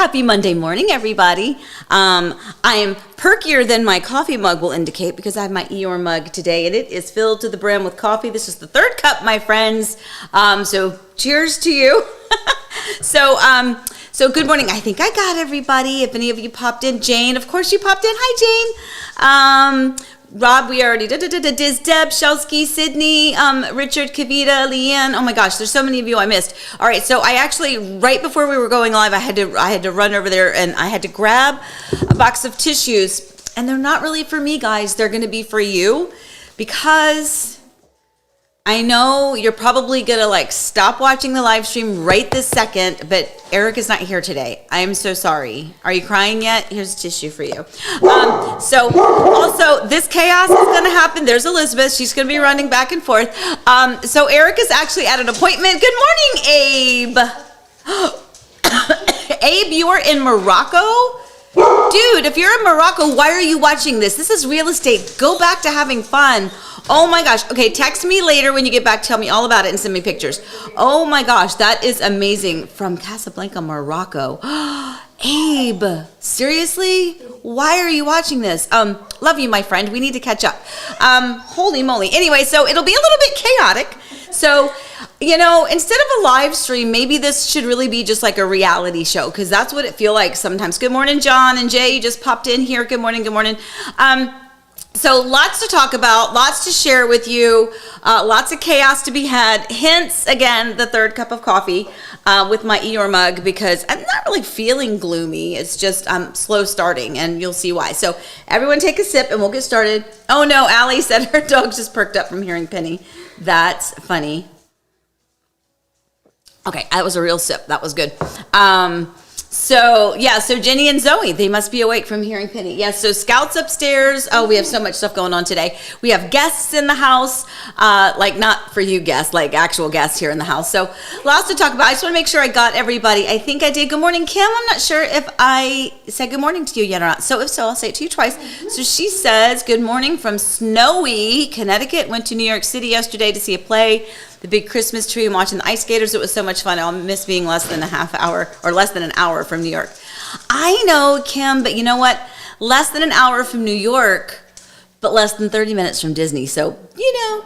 Happy Monday morning, everybody. I am perkier than my coffee mug will indicate because I have my Eeyore mug today, and it is filled to the brim with coffee. This is the third cup, my friends. So cheers to you. So good morning. I think I got everybody. If any of you popped in, Jane, of course you popped in. Hi, Jane. Rob, we already did. Diz, Deb, Shelsky, Sydney, Richard, Kavita, Leanne. Oh my gosh, there's so many of you I missed. All right, so I actually, right before we were going live, I had to run over there and I had to grab a box of tissues. And they're not really for me, guys. They're going to be for you because I know you're probably going to stop watching the live stream right this second, but Eric is not here today. I am so sorry. Are you crying yet? Here's a tissue for you. So also this chaos is going to happen. There's Elizabeth. She's going to be running back and forth. So Eric is actually at an appointment. Good morning, Abe. Abe, you are in Morocco? Dude, if you're in Morocco, why are you watching this? This is real estate. Go back to having fun. Oh my gosh. Okay, text me later when you get back. Tell me all about it and send me pictures. Oh my gosh, that is amazing. From Casablanca, Morocco. Abe, seriously? Why are you watching this? Love you, my friend. We need to catch up. Holy moly. Anyway, so it'll be a little bit chaotic. So, instead of a live stream, maybe this should really be just like a reality show because that's what it feels like sometimes. Good morning, John and Jay. You just popped in here. Good morning. Good morning. So lots to talk about, lots to share with you, lots of chaos to be had. Hence, again, the third cup of coffee with my Eeyore mug because I'm not really feeling gloomy. It's just I'm slow starting, and you'll see why. So everyone take a sip, and we'll get started. Oh, no, Allie said her dog just perked up from hearing Penny. That's funny. Okay, that was a real sip. That was good. So Jenny and Zoe, they must be awake from hearing Penny. Yes, so Scout's upstairs. Oh, we have so much stuff going on today. We have guests in the house, not for you guests, like actual guests here in the house. So lots to talk about. I just want to make sure I got everybody. I think I did. Good morning, Kim. I'm not sure if I said good morning to you yet or not. So if so, I'll say it to you twice. So she says, good morning from snowy Connecticut. Went to New York City yesterday to see a play. The big Christmas tree and watching the ice skaters. It was so much fun. I'll miss being less than an hour from New York. I know, Kim, but you know what? Less than an hour from New York, but less than 30 minutes from Disney. So,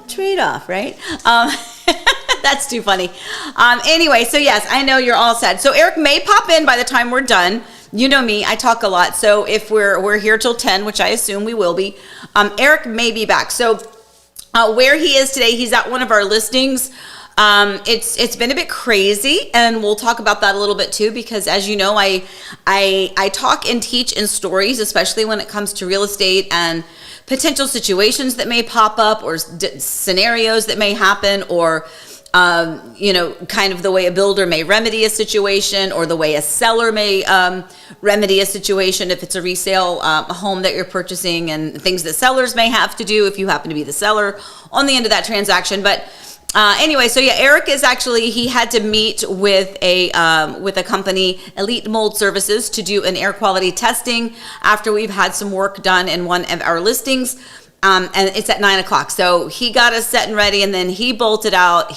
trade off, right? That's too funny. Anyway, so yes, I know you're all sad. So Eric may pop in by the time we're done. You know me, I talk a lot. So if we're here till 10, which I assume we will be, Eric may be back. So where he is today, he's at one of our listings. It's been a bit crazy, and we'll talk about that a little bit too, because as you know, I talk and teach in stories, especially when it comes to real estate and potential situations that may pop up or scenarios that may happen, or kind of the way a builder may remedy a situation, or the way a seller may remedy a situation if it's a resale home that you're purchasing, and things that sellers may have to do if you happen to be the seller on the end of that transaction. But anyway, so yeah, Eric is actually, he had to meet with a company, Elite Mold Services, to do an air quality testing after we've had some work done in one of our listings. And it's at 9:00. So he got us set and ready, and then he bolted out.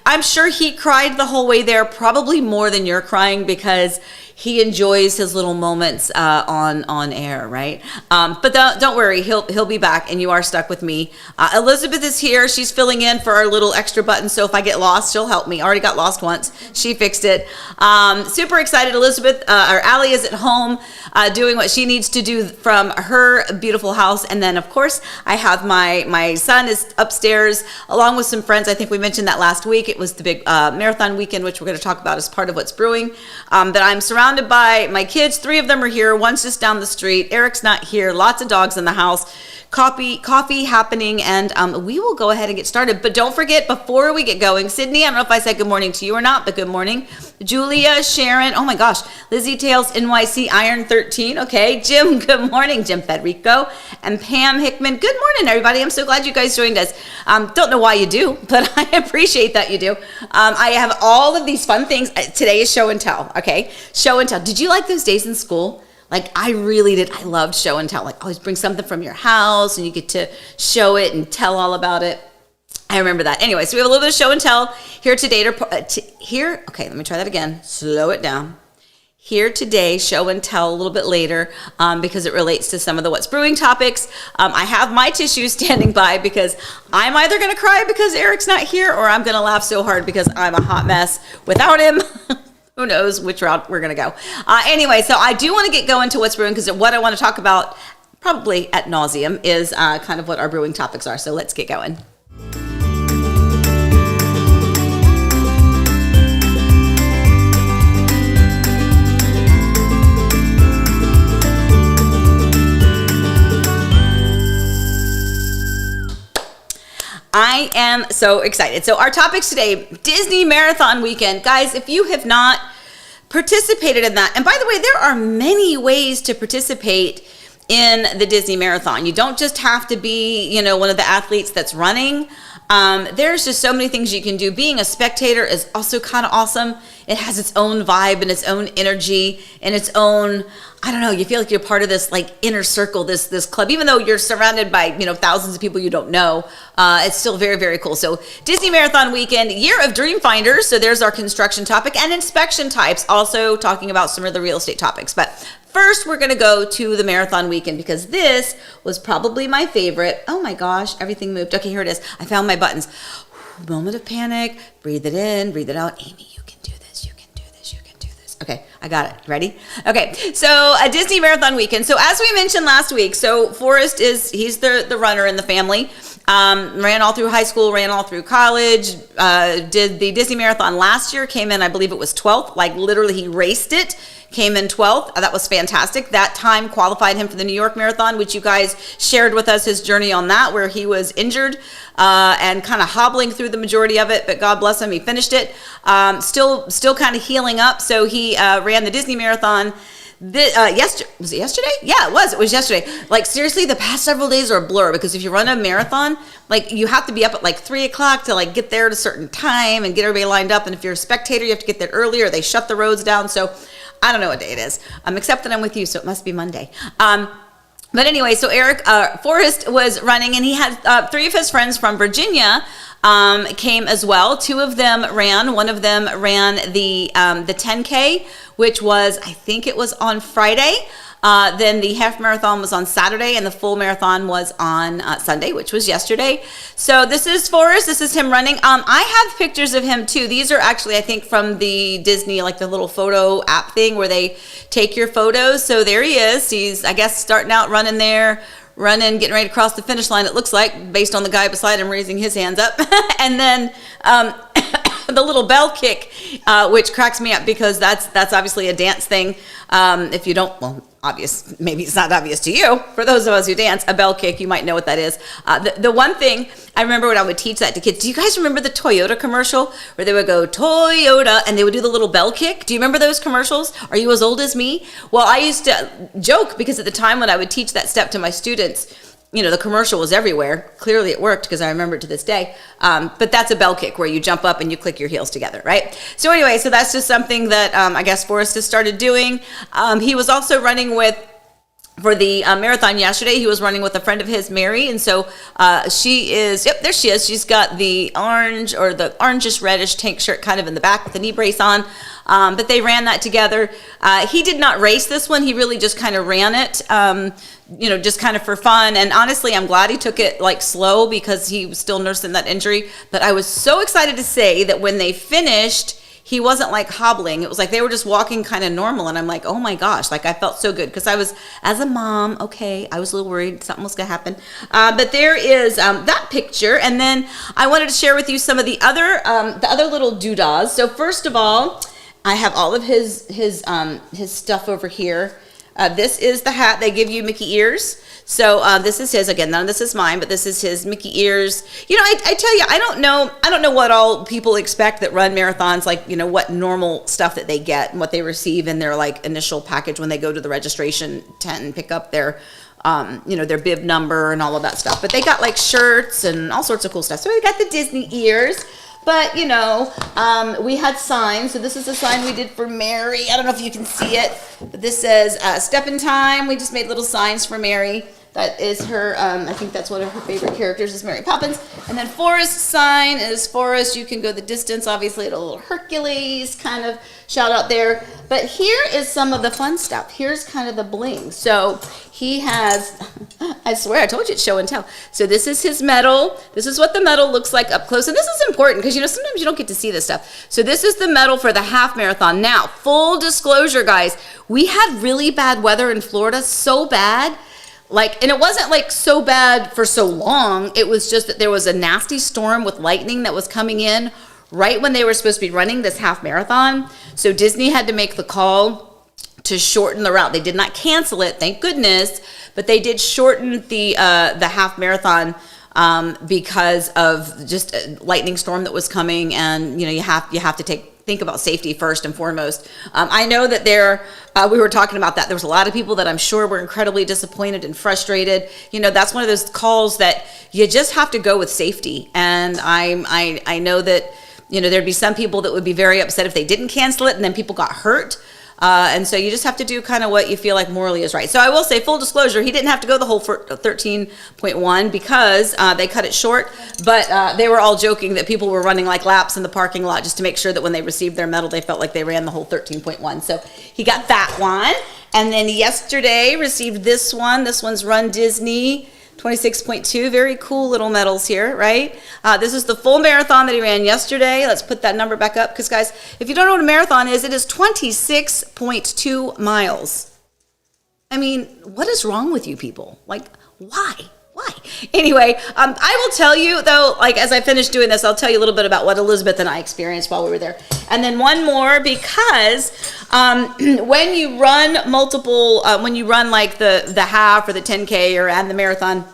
I'm sure he cried the whole way there, probably more than you're crying, because he enjoys his little moments on air, right? But don't worry, he'll be back, and you are stuck with me. Elizabeth is here. She's filling in for our little extra button, so if I get lost, she'll help me. I already got lost once. She fixed it. Super excited. Elizabeth, or Allie, is at home doing what she needs to do from her beautiful house. And then, of course, I have my son is upstairs along with some friends. I think we mentioned that last week. It was the big marathon weekend, which we're going to talk about as part of what's brewing. That I'm surrounded by my kids. 3 of them are here. One's just down the street. Eric's not here. Lots of dogs in the house. Coffee happening, and we will go ahead and get started. But don't forget, before we get going, Sydney, I don't know if I said good morning to you or not, but good morning. Julia, Sharon, oh my gosh, Lizzie Tales, NYC, Iron 13, okay. Jim, good morning. Jim Federico, and Pam Hickman, good morning, everybody. I'm so glad you guys joined us. Don't know why you do, but I appreciate that you do. I have all of these fun things. Today is show and tell, okay? Show and tell. Did you like those days in school? I really did. I loved show and tell. Always bring something from your house and you get to show it and tell all about it. I remember that. Anyway, so we have a little bit of show and tell here today. Okay, let me try that again. Slow it down. here today, show and tell a little bit later, because it relates to some of the What's Brewing topics. I have my tissues standing by because I'm either going to cry because Eric's not here, or I'm going to laugh so hard because I'm a hot mess without him. Who knows which route we're going to go. Anyway, so I do want to get going to What's Brewing, because what I want to talk about, probably ad nauseum, is kind of what our brewing topics are. So let's get going. I am so excited. So our topics today, Disney Marathon Weekend. Guys, if you have not participated in that, and by the way, there are many ways to participate in the Disney Marathon. You don't just have to be, one of the athletes that's running. There's just so many things you can do. Being a spectator is also kind of awesome. It has its own vibe and its own energy and its own, I don't know, you feel like you're part of this like inner circle, this club, even though you're surrounded by, thousands of people you don't know. It's still very, very cool. So Disney Marathon Weekend, year of Dreamfinders. So there's our construction topic, and inspection types, also talking about some of the real estate topics. But first, we're going to go to the Marathon Weekend, because this was probably my favorite. Oh my gosh, everything moved. Okay, here it is. I found my buttons. Moment of panic. Breathe it in, breathe it out. Amy, you can do this. You can do this. You can do this. Okay, I got it. Ready? Okay, so a Disney Marathon Weekend. So as we mentioned last week, so Forrest he's the runner in the family. Ran all through high school, ran all through college, did the Disney Marathon last year, came in, I believe it was 12th, like literally he raced it, came in 12th. That was fantastic. That time qualified him for the New York Marathon, which you guys shared with us his journey on that, where he was injured and kind of hobbling through the majority of it, but God bless him, he finished it. Still kind of healing up, so he ran the Disney Marathon. Was it yesterday? Yeah, it was yesterday. Like seriously, the past several days are a blur, because if you run a marathon, like you have to be up at like 3:00 to like get there at a certain time and get everybody lined up. And if you're a spectator, you have to get there earlier. They shut the roads down. So I don't know what day it is. Except that I'm with you, so it must be Monday. But anyway, so Forrest was running, and he had 3 of his friends from Virginia came as well. 2 of them ran. One of them ran the 10K, which was, I think it was on Friday. Then the half marathon was on Saturday, and the full marathon was on Sunday, which was yesterday. So this is Forrest. This is him running. I have pictures of him too. These are actually, I think, from the Disney, like the little photo app thing where they take your photos. So there he is. He's, I guess, starting out running there, getting ready to cross the finish line, it looks like, based on the guy beside him raising his hands up. And then the little bell kick, which cracks me up, because that's obviously a dance thing. If you don't, well, obvious, maybe it's not obvious to you. For those of us who dance, a bell kick, you might know what that is. The one thing I remember when I would teach that to kids, do you guys remember the Toyota commercial where they would go Toyota and they would do the little bell kick? Do you remember those commercials? Are you as old as me? Well, I used to joke, because at the time when I would teach that step to my students, the commercial was everywhere. Clearly it worked, because I remember it to this day. But that's a bell kick, where you jump up and you click your heels together, right? So anyway, so that's just something that I guess Forrest has started doing. He was also running for the marathon yesterday. He was running with a friend of his, Mary. And so she is, yep, there she is. She's got the orange, or the orangish reddish tank shirt kind of in the back with the knee brace on. But they ran that together. He did not race this one. He really just kind of ran it, just kind of for fun. And honestly, I'm glad he took it like slow, because he was still nursing that injury. But I was so excited to say that when they finished, he wasn't like hobbling. It was like they were just walking kind of normal. And I'm like, oh my gosh, like I felt so good, because I was, as a mom, I was a little worried something was gonna happen. But there is that picture. And then I wanted to share with you some of the other little doodahs. So first of all, I have all of his stuff over here. This is the hat. They give you Mickey ears. So this is his. Again, none of this is mine, but this is his Mickey ears. I tell you, I don't know what all people expect that run marathons, like, what normal stuff that they get and what they receive in their like initial package when they go to the registration tent and pick up their their bib number and all of that stuff. But they got like shirts and all sorts of cool stuff. So we got the Disney ears. But, we had signs. So this is a sign we did for Mary. I don't know if you can see it, but this says, step in time. We just made little signs for Mary. That is her, I think that's one of her favorite characters is Mary Poppins. And then Forrest's sign is Forrest. You can go the distance, obviously, at a little Hercules kind of shout out there. But here is some of the fun stuff. Here's kind of the bling. So he has, I swear, I told you it's show and tell. So this is his medal. This is what the medal looks like up close. And this is important because, you know, sometimes you don't get to see this stuff. So this is the medal for the half marathon. Now, full disclosure, guys, we had really bad weather in Florida, so bad. Like, and it wasn't like so bad for so long. It was just that there was a nasty storm with lightning that was coming in right when they were supposed to be running this half marathon. So Disney had to make the call to shorten the route. They did not cancel it, thank goodness, but they did shorten the half marathon because of just a lightning storm that was coming. And, you know, you have to think about safety first and foremost. I know that we were talking about that. There was a lot of people that I'm sure were incredibly disappointed and frustrated. You know, that's one of those calls that you just have to go with safety. And I know that, you know, there'd be some people that would be very upset if they didn't cancel it and then people got hurt. And so you just have to do kind of what you feel like morally is right. So I will say, full disclosure, he didn't have to go the whole 13.1 because they cut it short. But they were all joking that people were running like laps in the parking lot just to make sure that when they received their medal, they felt like they ran the whole 13.1. So he got that one. And then yesterday received this one. This one's Run Disney 26.2. Very cool little medals here, right? This is the full marathon that he ran yesterday. Let's put that number back up because, guys, if you don't know what a marathon is, it is 26.2 miles. I mean, what is wrong with you people? Like, why? Anyway, I will tell you, though, like, as I finish doing this, I'll tell you a little bit about what Elizabeth and I experienced while we were there. And then one more, because when you run multiple, when you run like the half or the 10K and the marathon,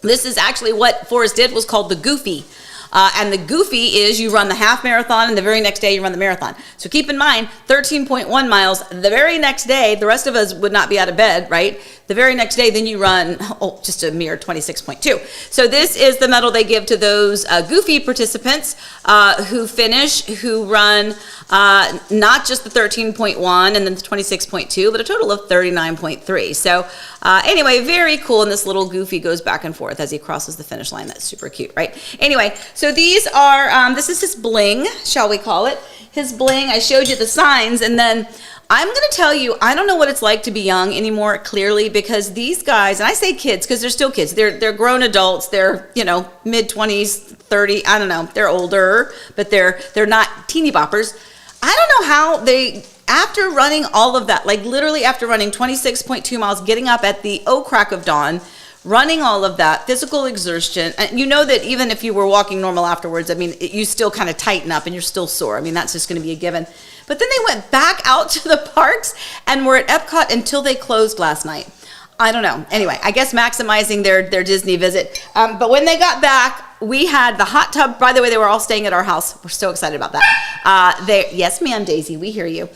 this is actually what Forrest did, was called the Goofy. And the Goofy is you run the half marathon and the very next day you run the marathon. So keep in mind, 13.1 miles, the very next day, the rest of us would not be out of bed, right? The very next day, then you run, just a mere 26.2. So this is the medal they give to those Goofy participants who finish, who run not just the 13.1 and then the 26.2, but a total of 39.3. So anyway, very cool. And this little Goofy goes back and forth as he crosses the finish line. That's super cute, right? Anyway, so these are, this is his bling, shall we call it? His bling. I showed you the signs, and then I'm going to tell you, I don't know what it's like to be young anymore, clearly, because these guys, and I say kids because they're still kids. They're grown adults. They're, you know, mid-20s, 30, I don't know. They're older, but they're not teeny boppers. I don't know how they, after running all of that, like literally after running 26.2 miles, getting up at the crack of dawn, running all of that, physical exertion, and you know that even if you were walking normal afterwards, I mean, you still kind of tighten up and you're still sore. I mean, that's just going to be a given. But then they went back out to the parks and were at Epcot until they closed last night. I don't know. Anyway, I guess maximizing their Disney visit. But when they got back, we had the hot tub. By the way, they were all staying at our house. We're so excited about that. Yes, ma'am, Daisy, we hear you.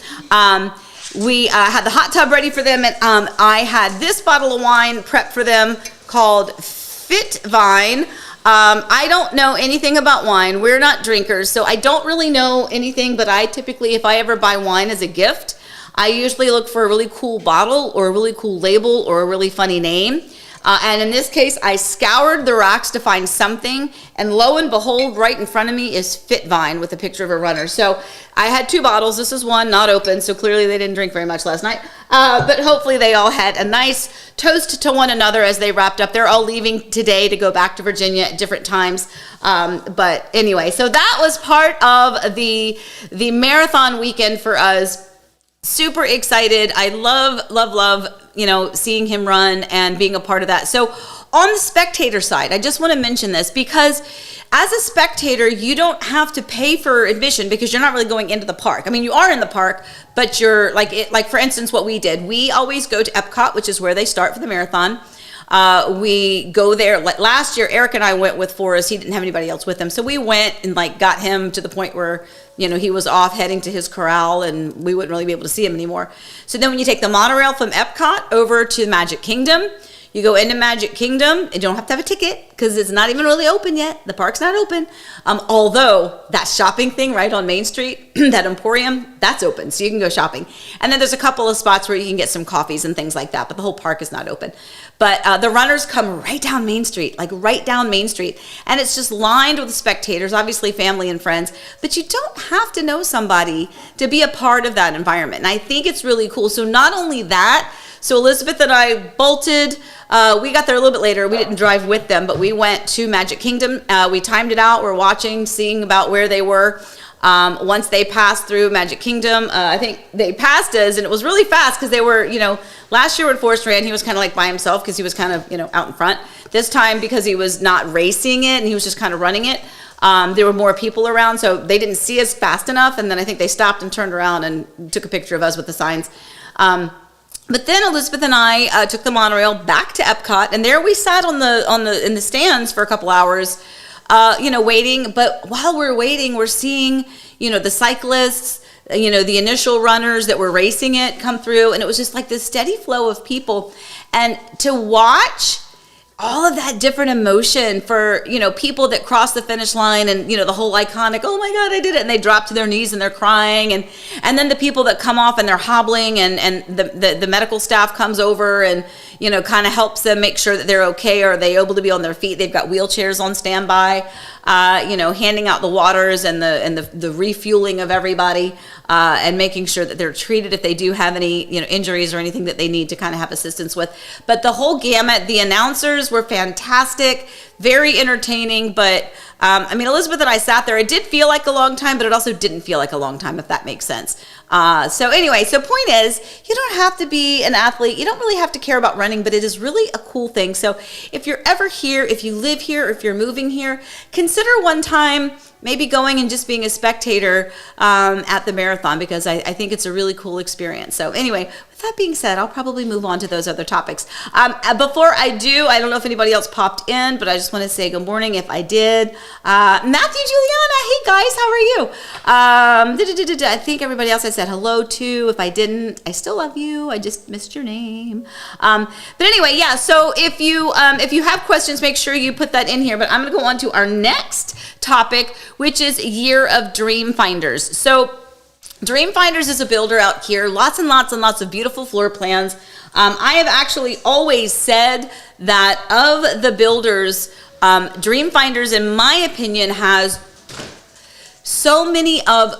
We had the hot tub ready for them, and I had this bottle of wine prepped for them called Fit Vine. I don't know anything about wine. We're not drinkers, so I don't really know anything, but I typically, if I ever buy wine as a gift, I usually look for a really cool bottle or a really cool label or a really funny name. And in this case, I scoured the racks to find something, and lo and behold, right in front of me is Fit Vine with a picture of a runner. So I had two bottles. This is one, not open, so clearly they didn't drink very much last night. But hopefully they all had a nice toast to one another as they wrapped up. They're all leaving today to go back to Virginia at different times. But anyway, so that was part of the marathon weekend for us. Super excited. I love, you know, seeing him run and being a part of that. So on the spectator side, I just want to mention this because as a spectator, you don't have to pay for admission because you're not really going into the park. I mean, you are in the park, but you're like for instance, what we did, we always go to Epcot, which is where they start for the marathon. We go there. Last year, Eric and I went with Forrest. He didn't have anybody else with him. So we went and got him to the point where, you know, he was off heading to his corral and we wouldn't really be able to see him anymore. So then when you take the monorail from Epcot over to Magic Kingdom, You go into Magic Kingdom. You don't have to have a ticket because it's not even really open yet. The park's not open. Although that shopping thing right on Main Street, that Emporium, that's open. So you can go shopping. And then there's a couple of spots where you can get some coffees and things like that. But the whole park is not open. But the runners come right down Main Street, like right down Main Street. And it's just lined with spectators, obviously family and friends. But you don't have to know somebody to be a part of that environment. And I think it's really cool. So not only that, so Elizabeth and I bolted. We got there a little bit later. We didn't drive with them, but we went to Magic Kingdom. We timed it out. We're watching, seeing about where they were. Once they passed through Magic Kingdom, I think they passed us, and it was really fast because they were, last year when Forrest ran, he was kind of like by himself because he was kind of, out in front. This time, because he was not racing it and he was just kind of running it, there were more people around, so they didn't see us fast enough, and then I think they stopped and turned around and took a picture of us with the signs. But then Elizabeth and I took the monorail back to Epcot, and there we sat in the stands for a couple hours, waiting. But while we're waiting, we're seeing, the cyclists, the initial runners that were racing it come through, and it was just like this steady flow of people, and to watch all of that different emotion for, people that cross the finish line and, the whole iconic, oh my God, I did it. And they drop to their knees and they're crying. And then the people that come off and they're hobbling and the medical staff comes over and, kind of helps them make sure that they're okay. Or are they able to be on their feet? They've got wheelchairs on standby, handing out the waters and the refueling of everybody, and making sure that they're treated if they do have any, injuries or anything that they need to kind of have assistance with. But the whole gamut, the announcers were fantastic, very entertaining. But Elizabeth and I sat there. It did feel like a long time, but it also didn't feel like a long time, if that makes sense. So point is, you don't have to be an athlete. You don't really have to care about running, but it is really a cool thing. So if you're ever here, if you live here, if you're moving here, consider one time maybe going and just being a spectator at the marathon, because I think it's a really cool experience. So anyway, with that being said, I'll probably move on to those other topics. Before I do, I don't know if anybody else popped in, but I just want to say good morning if I did. Matthew, Juliana, hey guys, how are you? I think everybody else I said hello to. If I didn't, I still love you. I just missed your name. But anyway, yeah, so if you have questions, make sure you put that in here. But I'm going to go on to our next topic, which is Year of Dreamfinders. So Dreamfinders is a builder out here, lots and lots and lots of beautiful floor plans. I have actually always said that of the builders, Dreamfinders, in my opinion, has so many of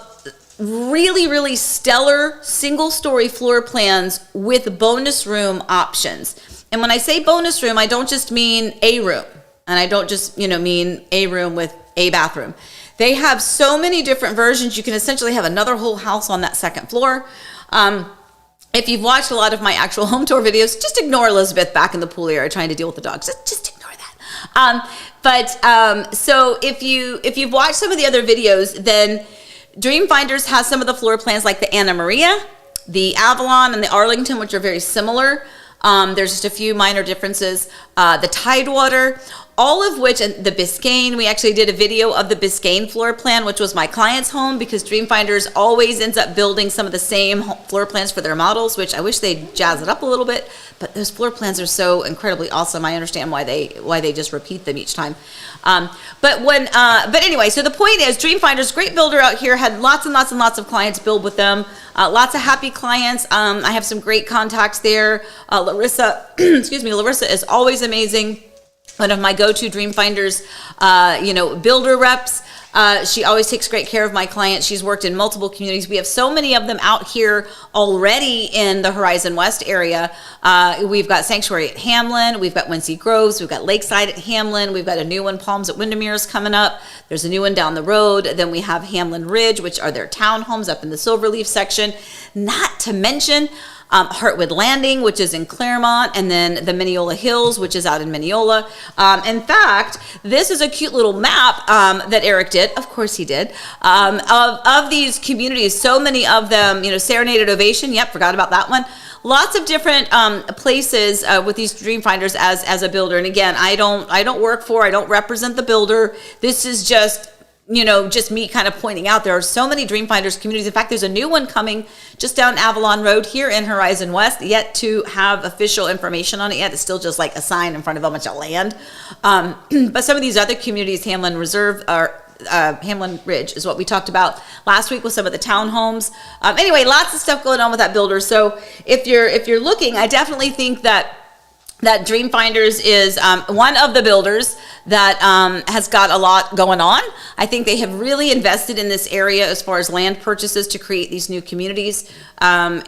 really, really stellar single-story floor plans with bonus room options. And when I say bonus room, I don't just mean a room, and I don't just mean a room with a bathroom. They have so many different versions. You can essentially have another whole house on that second floor. If you've watched a lot of my actual home tour videos, just ignore Elizabeth back in the pool area trying to deal with the dogs. Just ignore that. So if you've watched some of the other videos, then Dreamfinders has some of the floor plans like the Anna Maria, the Avalon, and the Arlington, which are very similar. There's just a few minor differences. The Tidewater, all of which, and the Biscayne, we actually did a video of the Biscayne floor plan, which was my client's home, because Dreamfinders always ends up building some of the same floor plans for their models, which I wish they'd jazz it up a little bit, but those floor plans are so incredibly awesome. I understand why they just repeat them each time. But anyway, so the point is, Dreamfinders, great builder out here, had lots and lots and lots of clients build with them. Lots of happy clients. I have some great contacts there. Larissa, Larissa is always amazing. One of my go-to Dreamfinders, builder reps. She always takes great care of my clients. She's worked in multiple communities. We have so many of them out here already in the Horizon West area. We've got Sanctuary at Hamlin. We've got Wincy Groves. We've got Lakeside at Hamlin. We've got a new one, Palms at Windermere's coming up. There's a new one down the road. Then we have Hamlin Ridge, which are their townhomes up in the Silverleaf section. Not to mention Heartwood Landing, which is in Claremont, and then the Mineola Hills, which is out in Mineola. In fact, this is a cute little map that Eric did. Of course he did. Of these communities, so many of them, Serenade Ovation. Yep, forgot about that one. Lots of different places with these Dreamfinders as a builder. And again, I don't work for, I don't represent the builder. This is just just me kind of pointing out there are so many Dreamfinders communities. In fact, there's a new one coming just down Avalon Road here in Horizon West, yet to have official information on it yet. It's still just like a sign in front of a bunch of land. But some of these other communities, Hamlin Reserve, or Hamlin Ridge is what we talked about last week with some of the townhomes. Anyway, lots of stuff going on with that builder. So if you're looking, I definitely think that Dreamfinders is one of the builders that has got a lot going on. I think they have really invested in this area as far as land purchases to create these new communities. And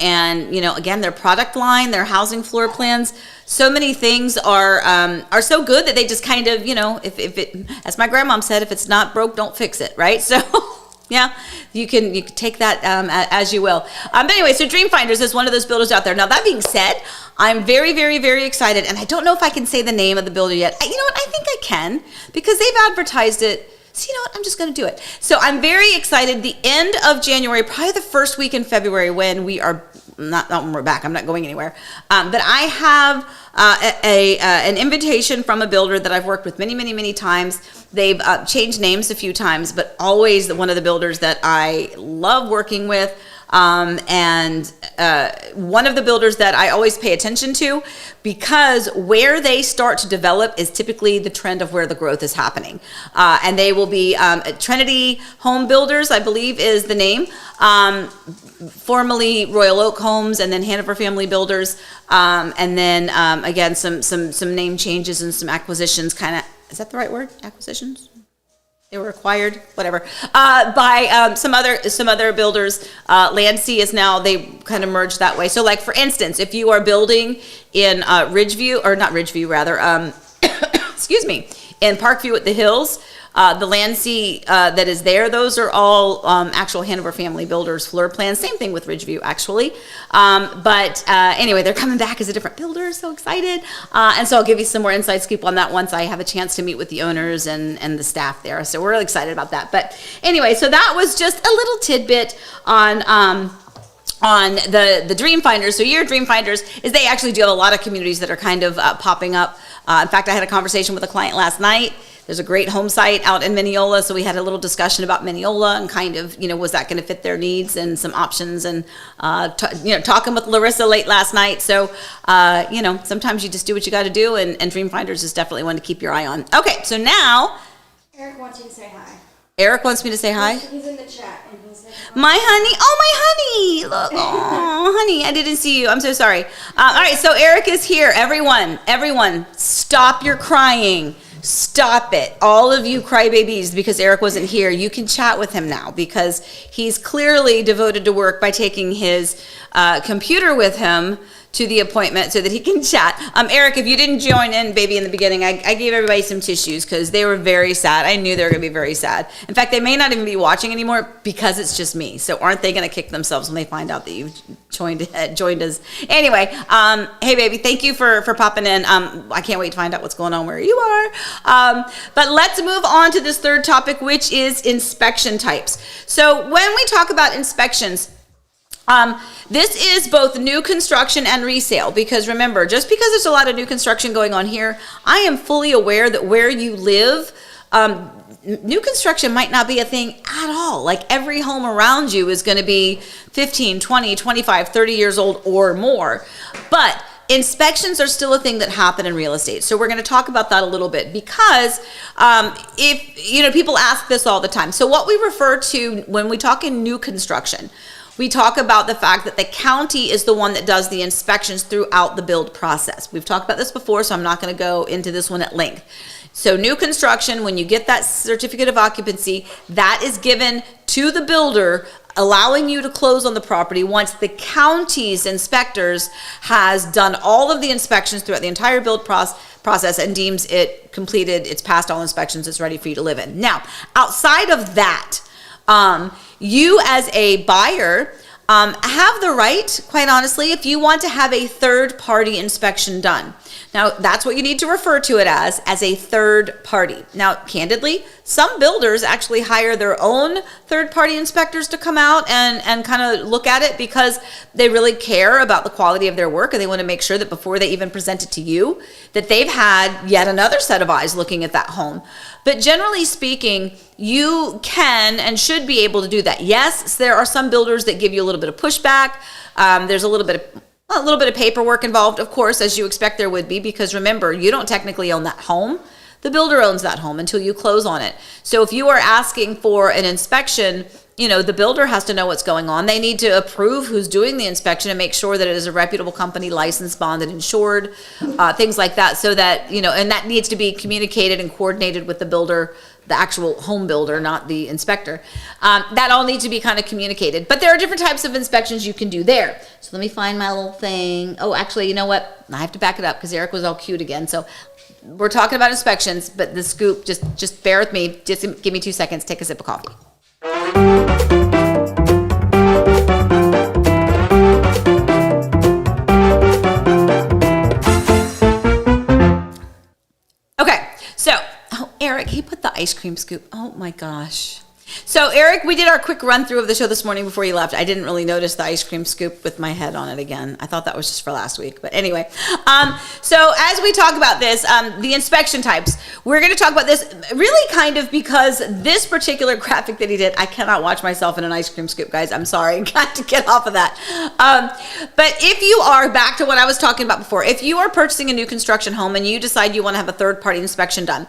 again, their product line, their housing floor plans, so many things are so good that they just kind of, if it, as my grandmom said, if it's not broke, don't fix it, right? So. Yeah, you can take that as you will. But anyway, so Dreamfinders is one of those builders out there. Now, that being said, I'm very, very, very excited, and I don't know if I can say the name of the builder yet. You know what? I think I can, because they've advertised it. So you know what? I'm just going to do it. So I'm very excited. The end of January, probably the first week in February, when we are not when we're back. I'm not going anywhere. But I have an invitation from a builder that I've worked with many, many, many times. They've changed names a few times, but always one of the builders that I love working with. And one of the builders that I always pay attention to, because where they start to develop is typically the trend of where the growth is happening. And they will be Trinity Home Builders, I believe is the name, formerly Royal Oak Homes, and then Hanover Family Builders, and then again some name changes and some acquisitions. Kind of, is that the right word? Acquisitions? They were acquired, whatever, by some other builders. Landsea is now, they kind of merged that way. So like, for instance, if you are building in Ridgeview, or not Ridgeview, rather, excuse me, in Parkview at the Hills, the Landsea that is there, those are all actual Hanover Family Builders floor plans. Same thing with Ridgeview, actually. But anyway, they're coming back as a different builder. So excited. And so I'll give you some more inside scoop on that once I have a chance to meet with the owners and the staff there. So we're really excited about that. But anyway, so that was just a little tidbit on the Dreamfinders. So your Dreamfinders is they actually do have a lot of communities that are kind of popping up. In fact, I had a conversation with a client last night. There's a great home site out in Mineola, so we had a little discussion about Mineola and kind of, was that going to fit their needs and some options, and talking with Larissa late last night. So, sometimes you just do what you got to do, and Dreamfinders is definitely one to keep your eye on. Okay, so now Eric wants you to say hi. Eric wants me to say hi. He's in the chat, and he said hi. My honey, oh my honey, look, oh honey, I didn't see you. I'm so sorry. All right, so Eric is here. Everyone, stop your crying. Stop it. All of you crybabies, because Eric wasn't here, you can chat with him now, because he's clearly devoted to work by taking his computer with him to the appointment so that he can chat. Eric, if you didn't join in, baby, in the beginning, I gave everybody some tissues because they were very sad. I knew they were going to be very sad. In fact, they may not even be watching anymore because it's just me. So aren't they going to kick themselves when they find out that you've joined us? Anyway, hey, baby, thank you for popping in. I can't wait to find out what's going on where you are. But let's move on to this third topic, which is inspection types. So when we talk about inspections, this is both new construction and resale, because remember, just because there's a lot of new construction going on here, I am fully aware that where you live, new construction might not be a thing at all. Like, every home around you is going to be 15, 20, 25, 30 years old or more. But inspections are still a thing that happen in real estate. So we're going to talk about that a little bit, because if people ask this all the time. So what we refer to when we talk in new construction, we talk about the fact that the county is the one that does the inspections throughout the build process. We've talked about this before, so I'm not going to go into this one at length. So new construction, when you get that certificate of occupancy, that is given to the builder, allowing you to close on the property once the county's inspectors has done all of the inspections throughout the entire build process and deems it completed, it's passed all inspections, it's ready for you to live in. Now, outside of that, you as a buyer have the right, quite honestly, if you want to have a third-party inspection done. Now, that's what you need to refer to it as a third party. Now, candidly, some builders actually hire their own third party inspectors to come out and kind of look at it because they really care about the quality of their work, and they want to make sure that before they even present it to you, that they've had yet another set of eyes looking at that home. But generally speaking, you can and should be able to do that. Yes, there are some builders that give you a little bit of pushback. There's a little bit of paperwork involved, of course, as you expect there would be, because remember, you don't technically own that home. The builder owns that home until you close on it. So if you are asking for an inspection, the builder has to know what's going on. They need to approve who's doing the inspection and make sure that it is a reputable company, licensed, bonded, insured, things like that. So that, and that needs to be communicated and coordinated with the builder, the actual home builder, not the inspector. That all needs to be kind of communicated. But there are different types of inspections you can do there. So let me find my little thing. Oh, actually, you know what? I have to back it up because Eric was all cute again. So we're talking about inspections, but the scoop, just bear with me. Just give me 2 seconds. Take a sip of coffee. Okay, so, Eric, he put the ice cream scoop. Oh my gosh. So, Eric, we did our quick run through of the show this morning before you left. I didn't really notice the ice cream scoop with my head on it again. I thought that was just for last week. But anyway, so as we talk about this, the inspection types, we're going to talk about this really kind of because this particular graphic that he did, I cannot watch myself in an ice cream scoop, guys. I'm sorry. Got to get off of that. But if you are, back to what I was talking about before, if you are purchasing a new construction home and you decide you want to have a third-party inspection done,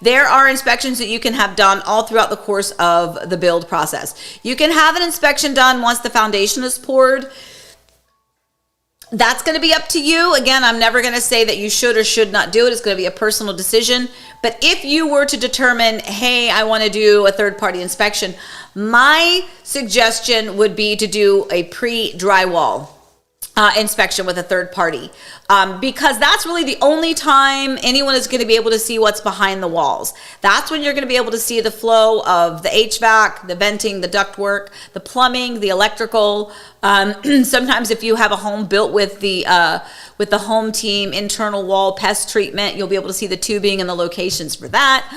there are inspections that you can have done all throughout the course of the build process. You can have an inspection done once the foundation is poured. That's going to be up to you. Again, I'm never going to say that you should or should not do it. It's going to be a personal decision. But if you were to determine, hey, I want to do a third-party inspection, my suggestion would be to do a pre-drywall inspection with a third party, because that's really the only time anyone is going to be able to see what's behind the walls. That's when you're going to be able to see the flow of the HVAC, the venting, the ductwork, the plumbing, the electrical. Sometimes if you have a home built with the home team internal wall pest treatment, you'll be able to see the tubing and the locations for that.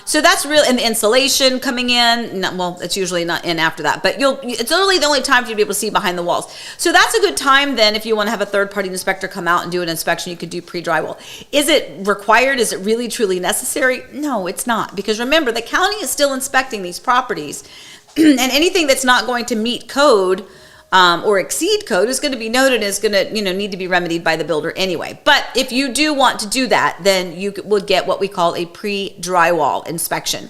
So that's real, and the insulation coming in, it's usually not in after that, but it's literally the only time for you to be able to see behind the walls. So that's a good time then if you want to have a third-party inspector come out and do an inspection, you could do pre-drywall. Is it required? Is it really truly necessary? No, it's not, because remember, the county is still inspecting these properties, and anything that's not going to meet code or exceed code is going to be noted and is going to need to be remedied by the builder anyway. But if you do want to do that, then you would get what we call a pre-drywall inspection.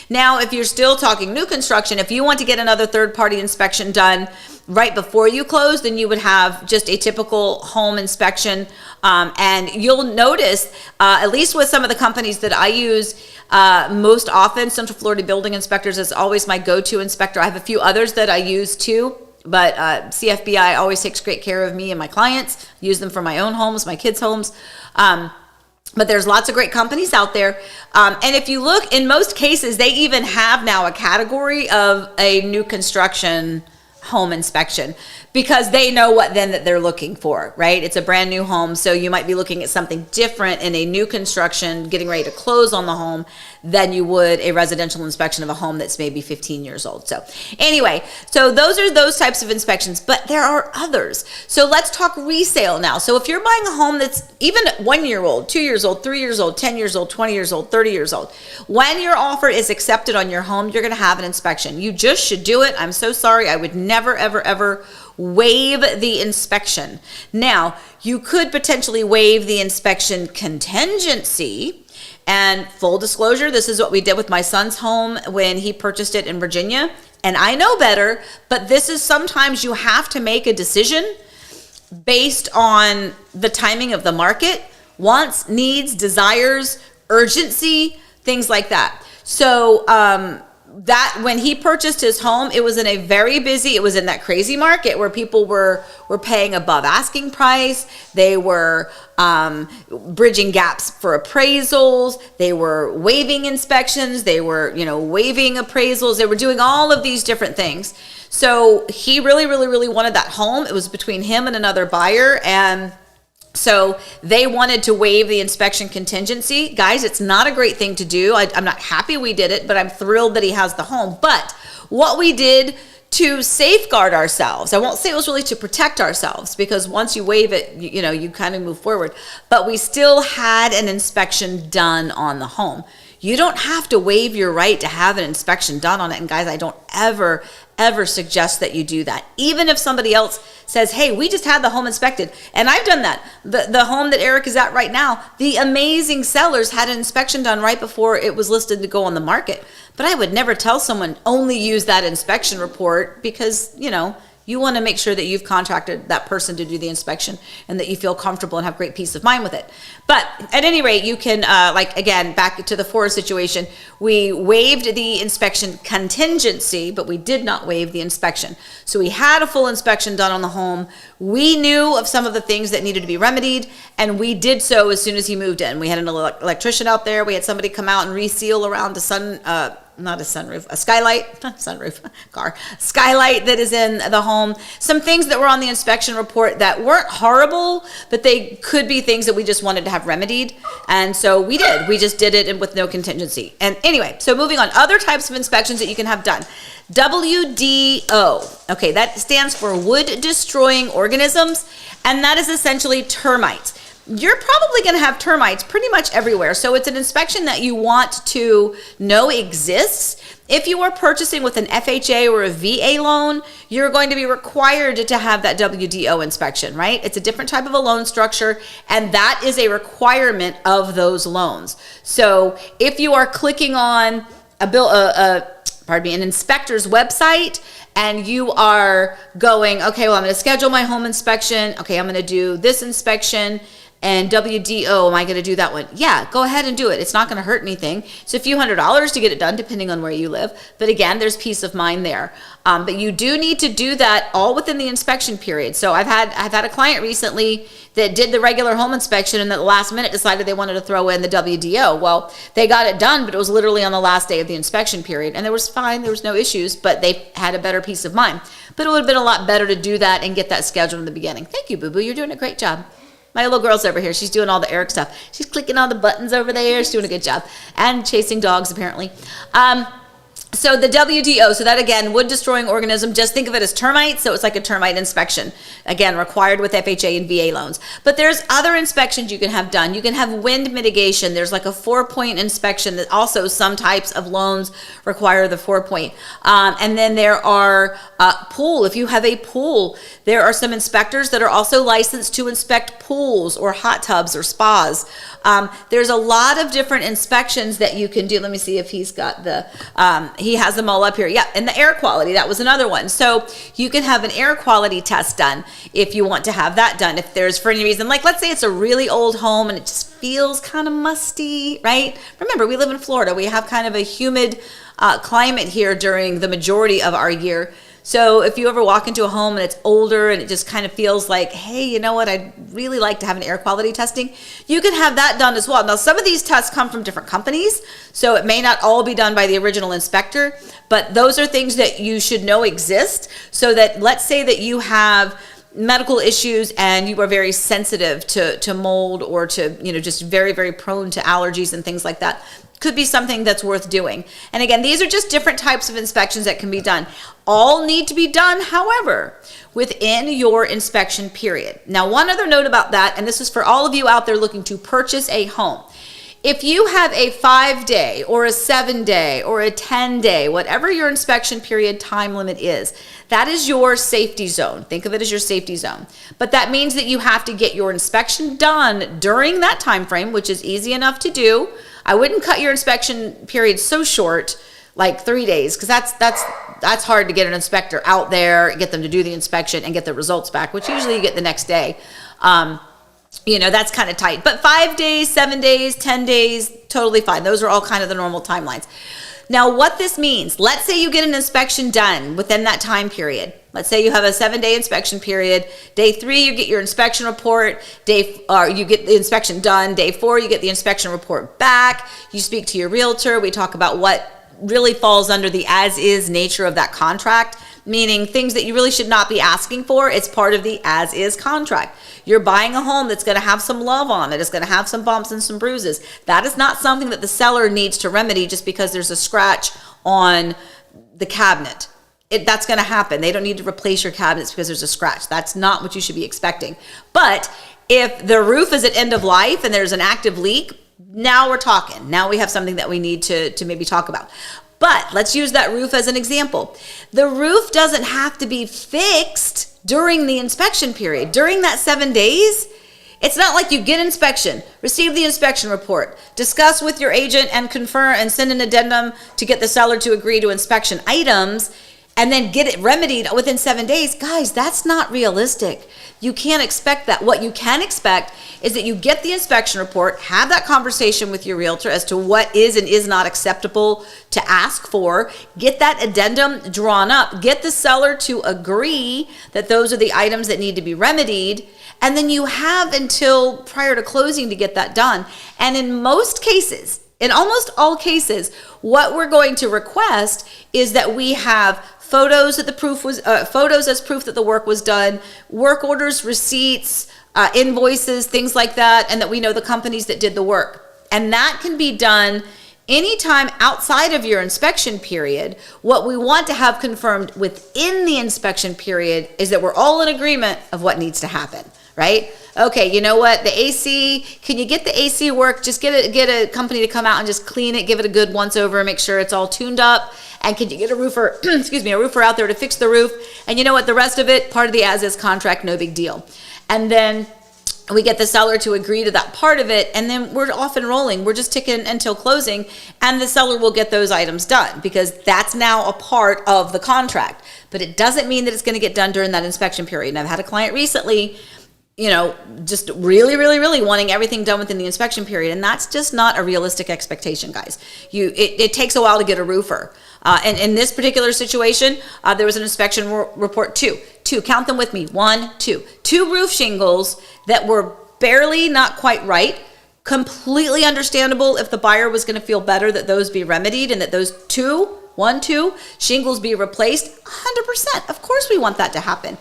Now, if you're still talking new construction, if you want to get another third-party inspection done right before you close, then you would have just a typical home inspection. And you'll notice, at least with some of the companies that I use, most often Central Florida Building Inspectors is always my go-to inspector. I have a few others that I use too. But CFBI always takes great care of me and my clients. Use them for my own homes, my kids' homes. But there's lots of great companies out there. And if you look, in most cases, they even have now a category of a new construction home inspection, because they know what then that they're looking for, right? It's a brand new home, so you might be looking at something different in a new construction, getting ready to close on the home, than you would a residential inspection of a home that's maybe 15 years old. So anyway, so those are those types of inspections, but there are others. So let's talk resale now. So if you're buying a home that's even 1 year old, 2 years old, 3 years old, 10 years old, 20 years old, 30 years old, when your offer is accepted on your home, you're going to have an inspection. You just should do it. I'm so sorry. I would never, ever, ever waive the inspection. Now, you could potentially waive the inspection contingency. And full disclosure, this is what we did with my son's home when he purchased it in Virginia. And I know better, but this is sometimes you have to make a decision based on the timing of the market, wants, needs, desires, urgency, things like that. So that when he purchased his home, it was in a very busy, it was in that crazy market where people were paying above asking price. They were bridging gaps for appraisals. They were waiving inspections. They were, waiving appraisals. They were doing all of these different things. So he really, really, really wanted that home. It was between him and another buyer, and So they wanted to waive the inspection contingency. Guys, it's not a great thing to do. I'm not happy we did it, but I'm thrilled that he has the home. But what we did to safeguard ourselves, I won't say it was really to protect ourselves, because once you waive it, you kind of move forward. But we still had an inspection done on the home. You don't have to waive your right to have an inspection done on it. And guys, I don't ever suggest that you do that. Even if somebody else says, hey, we just had the home inspected. And I've done that. The home that Eric is at right now, the amazing sellers had an inspection done right before it was listed to go on the market. But I would never tell someone only use that inspection report, because, you want to make sure that you've contracted that person to do the inspection and that you feel comfortable and have great peace of mind with it. But at any rate, you can, again, back to the forest situation, we waived the inspection contingency, but we did not waive the inspection. So we had a full inspection done on the home. We knew of some of the things that needed to be remedied, and we did so as soon as he moved in. We had an electrician out there. We had somebody come out and reseal around the skylight that is in the home. Some things that were on the inspection report that weren't horrible, but they could be things that we just wanted to have remedied. And so we just did it with no contingency. And anyway, so moving on, other types of inspections that you can have done. WDO, okay, that stands for wood destroying organisms, and that is essentially termites. You're probably going to have termites pretty much everywhere. So it's an inspection that you want to know exists. If you are purchasing with an FHA or a VA loan, you're going to be required to have that WDO inspection, right? It's a different type of a loan structure, and that is a requirement of those loans. So if you are clicking on an inspector's website, and you are going, okay, well, I'm going to schedule my home inspection. Okay, I'm going to do this inspection. And WDO, am I going to do that one? Yeah, go ahead and do it. It's not going to hurt anything. It's a few $100s to get it done, depending on where you live. But again, there's peace of mind there. But you do need to do that all within the inspection period. So I've had a client recently that did the regular home inspection, and at the last minute decided they wanted to throw in the WDO. Well, they got it done, but it was literally on the last day of the inspection period. And there was no issues, but they had a better peace of mind. But it would have been a lot better to do that and get that scheduled in the beginning. Thank you, Boo-Boo. You're doing a great job. My little girl's over here. She's doing all the Eric stuff. She's clicking on the buttons over there. She's doing a good job. And chasing dogs, apparently. So the WDO, so that again, wood destroying organism, just think of it as termites. So it's like a termite inspection, again, required with FHA and VA loans. But there's other inspections you can have done. You can have wind mitigation. There's like a 4-point inspection that also some types of loans require the 4-point. And then there are pool. If you have a pool, there are some inspectors that are also licensed to inspect pools or hot tubs or spas. There's a lot of different inspections that you can do. Let me see if he's got he has them all up here. Yeah, and the air quality, that was another one. So you can have an air quality test done if you want to have that done. If there's, for any reason, like let's say it's a really old home and it just feels kind of musty, right? Remember, we live in Florida. We have kind of a humid climate here during the majority of our year. So if you ever walk into a home and it's older and it just kind of feels like, hey, you know what, I'd really like to have an air quality testing, you can have that done as well. Now, some of these tests come from different companies, so it may not all be done by the original inspector, but those are things that you should know exist, so that let's say that you have medical issues and you are very sensitive to mold or to, just very, very prone to allergies and things like that. Could be something that's worth doing. And again, these are just different types of inspections that can be done. All need to be done, however, within your inspection period. Now, one other note about that, and this is for all of you out there looking to purchase a home. If you have a 5-day or a 7-day or a 10-day, whatever your inspection period time limit is, that is your safety zone. Think of it as your safety zone. But that means that you have to get your inspection done during that time frame, which is easy enough to do. I wouldn't cut your inspection period so short, like 3 days, because that's hard to get an inspector out there, get them to do the inspection and get the results back, which usually you get the next day. That's kind of tight. But 5 days, 7 days, 10 days, totally fine. Those are all kind of the normal timelines. Now, what this means, let's say you get an inspection done within that time period. Let's say you have a 7-day inspection period. Day 3, you get your inspection report. You get the inspection done. Day 4, you get the inspection report back. You speak to your realtor. We talk about what really falls under the as-is nature of that contract. meaning things that you really should not be asking for. It's part of the as is contract. You're buying a home that's going to have some love on it. It's going to have some bumps and some bruises. That is not something that the seller needs to remedy just because there's a scratch on the cabinet. That's going to happen. They don't need to replace your cabinets because there's a scratch. That's not what you should be expecting. But if the roof is at end of life and there's an active leak, now we're talking. Now we have something that we need to maybe talk about. But let's use that roof as an example. The roof doesn't have to be fixed during the inspection period. During that 7 days, it's not like you get inspection, receive the inspection report, discuss with your agent and confirm and send an addendum to get the seller to agree to inspection items, and then get it remedied within 7 days. Guys, that's not realistic. You can't expect that. What you can expect is that you get the inspection report, have that conversation with your realtor as to what is and is not acceptable to ask for, get that addendum drawn up, get the seller to agree that those are the items that need to be remedied, and then you have until prior to closing to get that done. And in most cases, in almost all cases, what we're going to request is that we have photos that the proof was photos as proof that the work was done, work orders, receipts, invoices, things like that, and that we know the companies that did the work. And that can be done anytime outside of your inspection period. What we want to have confirmed within the inspection period is that we're all in agreement of what needs to happen, right? Okay, you know what? The AC, can you get the AC work? Just get a company to come out and just clean it, give it a good once over, make sure it's all tuned up. And can you get a roofer, a roofer out there to fix the roof? And you know what? The rest of it, part of the as-is contract, no big deal. And then we get the seller to agree to that part of it, and then we're off and rolling. We're just ticking until closing, and the seller will get those items done because that's now a part of the contract. But it doesn't mean that it's going to get done during that inspection period. And I've had a client recently, just really, really, really wanting everything done within the inspection period. And that's just not a realistic expectation, guys. It takes a while to get a roofer. And in this particular situation, there was an inspection report, two, count them with me, 1, 2 roof shingles that were barely not quite right. Completely understandable if the buyer was going to feel better that those be remedied and that those 2 shingles be replaced. 100%. Of course we want that to happen.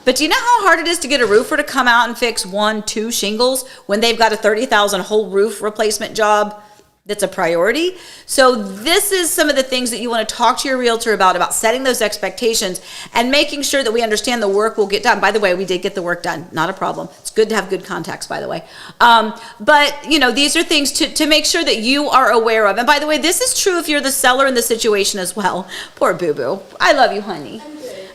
But do you know how hard it is to get a roofer to come out and fix 1, 2 shingles when they've got a $30,000 whole roof replacement job that's a priority? So this is some of the things that you want to talk to your realtor about setting those expectations and making sure that we understand the work will get done. By the way, we did get the work done. Not a problem. It's good to have good contacts, by the way. But these are things to make sure that you are aware of. And by the way, this is true if you're the seller in the situation as well. Poor boo-boo. I love you, honey.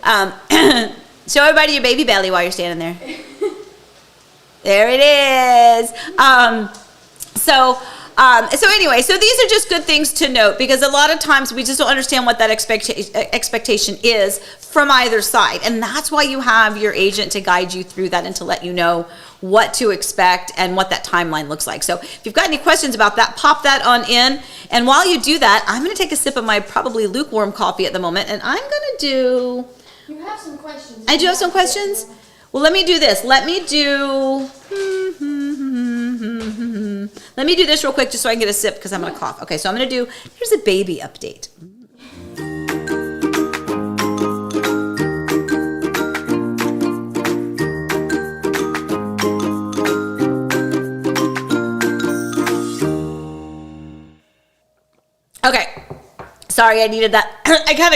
I'm good. Show everybody your baby belly while you're standing there. There it is. So anyway, so these are just good things to note because a lot of times we just don't understand what that expectation is from either side. And that's why you have your agent to guide you through that and to let you know what to expect and what that timeline looks like. So if you've got any questions about that, pop that on in. And while you do that, I'm going to take a sip of my probably lukewarm coffee at the moment, and I'm going to do... You have some questions. I do have some questions? Well, let me do this. Let me do this real quick just so I can get a sip because I'm going to cough. Okay, so I'm going to do, here's a baby update. Okay, sorry, I needed that. I kind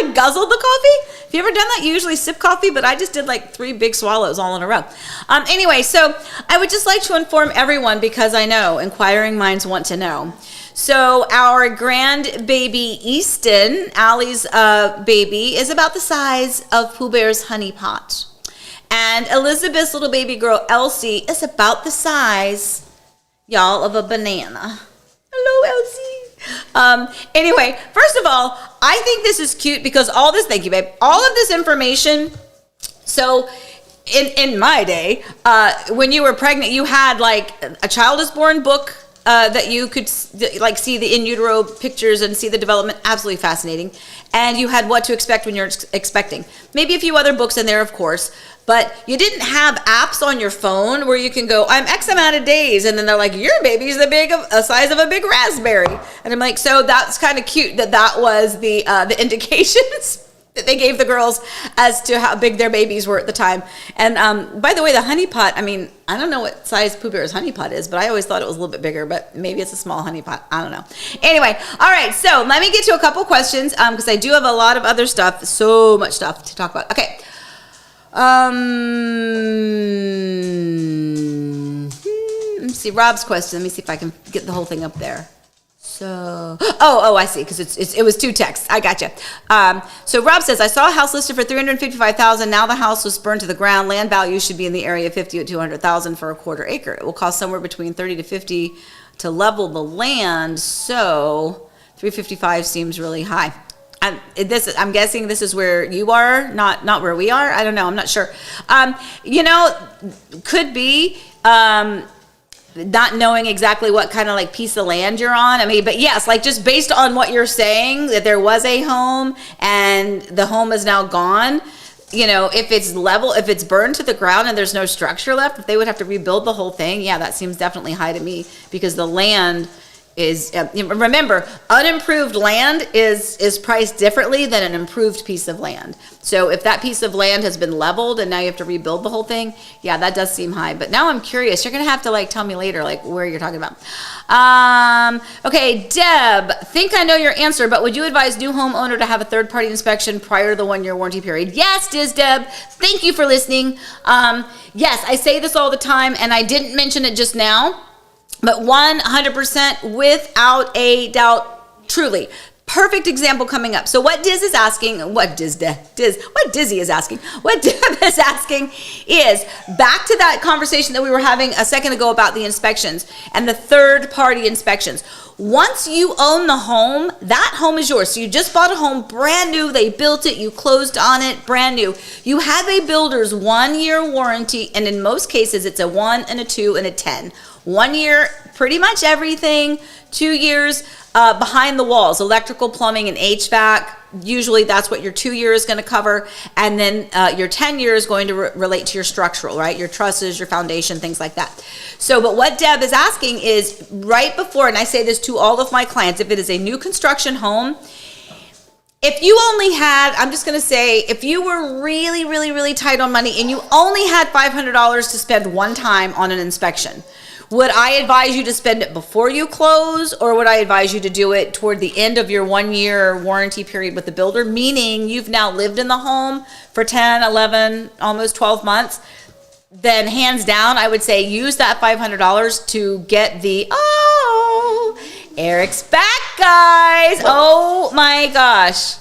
of guzzled the coffee. Have you ever done that? You usually sip coffee, but I just did like 3 big swallows all in a row. Anyway, so I would just like to inform everyone because I know inquiring minds want to know. So our grandbaby Easton, Allie's baby, is about the size of Pooh Bear's honey pot. And Elizabeth's little baby girl, Elsie, is about the size, y'all, of a banana. Hello, Elsie. Anyway, first of all, I think this is cute because all this, thank you, babe, all of this information. So in my day, when you were pregnant, you had like a child is born book that you could like see the in utero pictures and see the development. Absolutely fascinating. And you had What to Expect When You're Expecting. Maybe a few other books in there, of course. But you didn't have apps on your phone where you can go, I'm X amount of days. And then they're like, your baby's the size of a big raspberry. And I'm like, so that's kind of cute that was the indications that they gave the girls as to how big their babies were at the time. And by the way, the honeypot, I mean, I don't know what size Pooh Bear's honeypot is, but I always thought it was a little bit bigger, but maybe it's a small honeypot. I don't know. Anyway, all right, so let me get to a couple questions because I do have a lot of other stuff, so much stuff to talk about. Okay. Let me see Rob's question. Let me see if I can get the whole thing up there. So, I see, because it was 2 texts. I gotcha. So Rob says, I saw a house listed for $355,000. Now the house was burned to the ground. Land value should be in the area of $50,000 to $200,000 for a quarter acre. It will cost somewhere between $30,000 to $50,000 to level the land. So 355 seems really high. I'm guessing this is where you are, not where we are. I don't know. I'm not sure. Could be not knowing exactly what kind of like piece of land you're on. I mean, but yes, like just based on what you're saying, that there was a home and the home is now gone. If it's level, if it's burned to the ground and there's no structure left, if they would have to rebuild the whole thing, yeah, that seems definitely high to me because the land is remember, unimproved land is priced differently than an improved piece of land. So if that piece of land has been leveled and now you have to rebuild the whole thing, yeah, that does seem high. But now I'm curious. You're gonna have to like tell me later like where you're talking about. Okay, Deb, think I know your answer, but would you advise new homeowner to have a third-party inspection prior to the 1-year warranty period? Yes, Deb. Thank you for listening. Yes, I say this all the time, and I didn't mention it just now. But 100% without a doubt, truly. Perfect example coming up. So what Dizzy is asking is back to that conversation that we were having a second ago about the inspections and the third-party inspections. Once you own the home, that home is yours. So you just bought a home brand new. They built it. You closed on it brand new. You have a builder's 1-year warranty, and in most cases, it's a 1 and a 2 and a 10. 1 year, pretty much everything. 2 years behind the walls, electrical, plumbing, and HVAC. Usually that's what your 2 year is going to cover. And then your 10 year is going to relate to your structural, right? Your trusses, your foundation, things like that. So, but what Deb is asking is right before, and I say this to all of my clients, if it is a new construction home, if you only had, I'm just going to say, if you were really, really, really tight on money and you only had $500 to spend one time on an inspection, would I advise you to spend it before you close, or would I advise you to do it toward the end of your 1 year warranty period with the builder, meaning you've now lived in the home for 10, 11, almost 12 months? Then hands down, I would say use that $500 to get Eric's back, guys. Oh my gosh.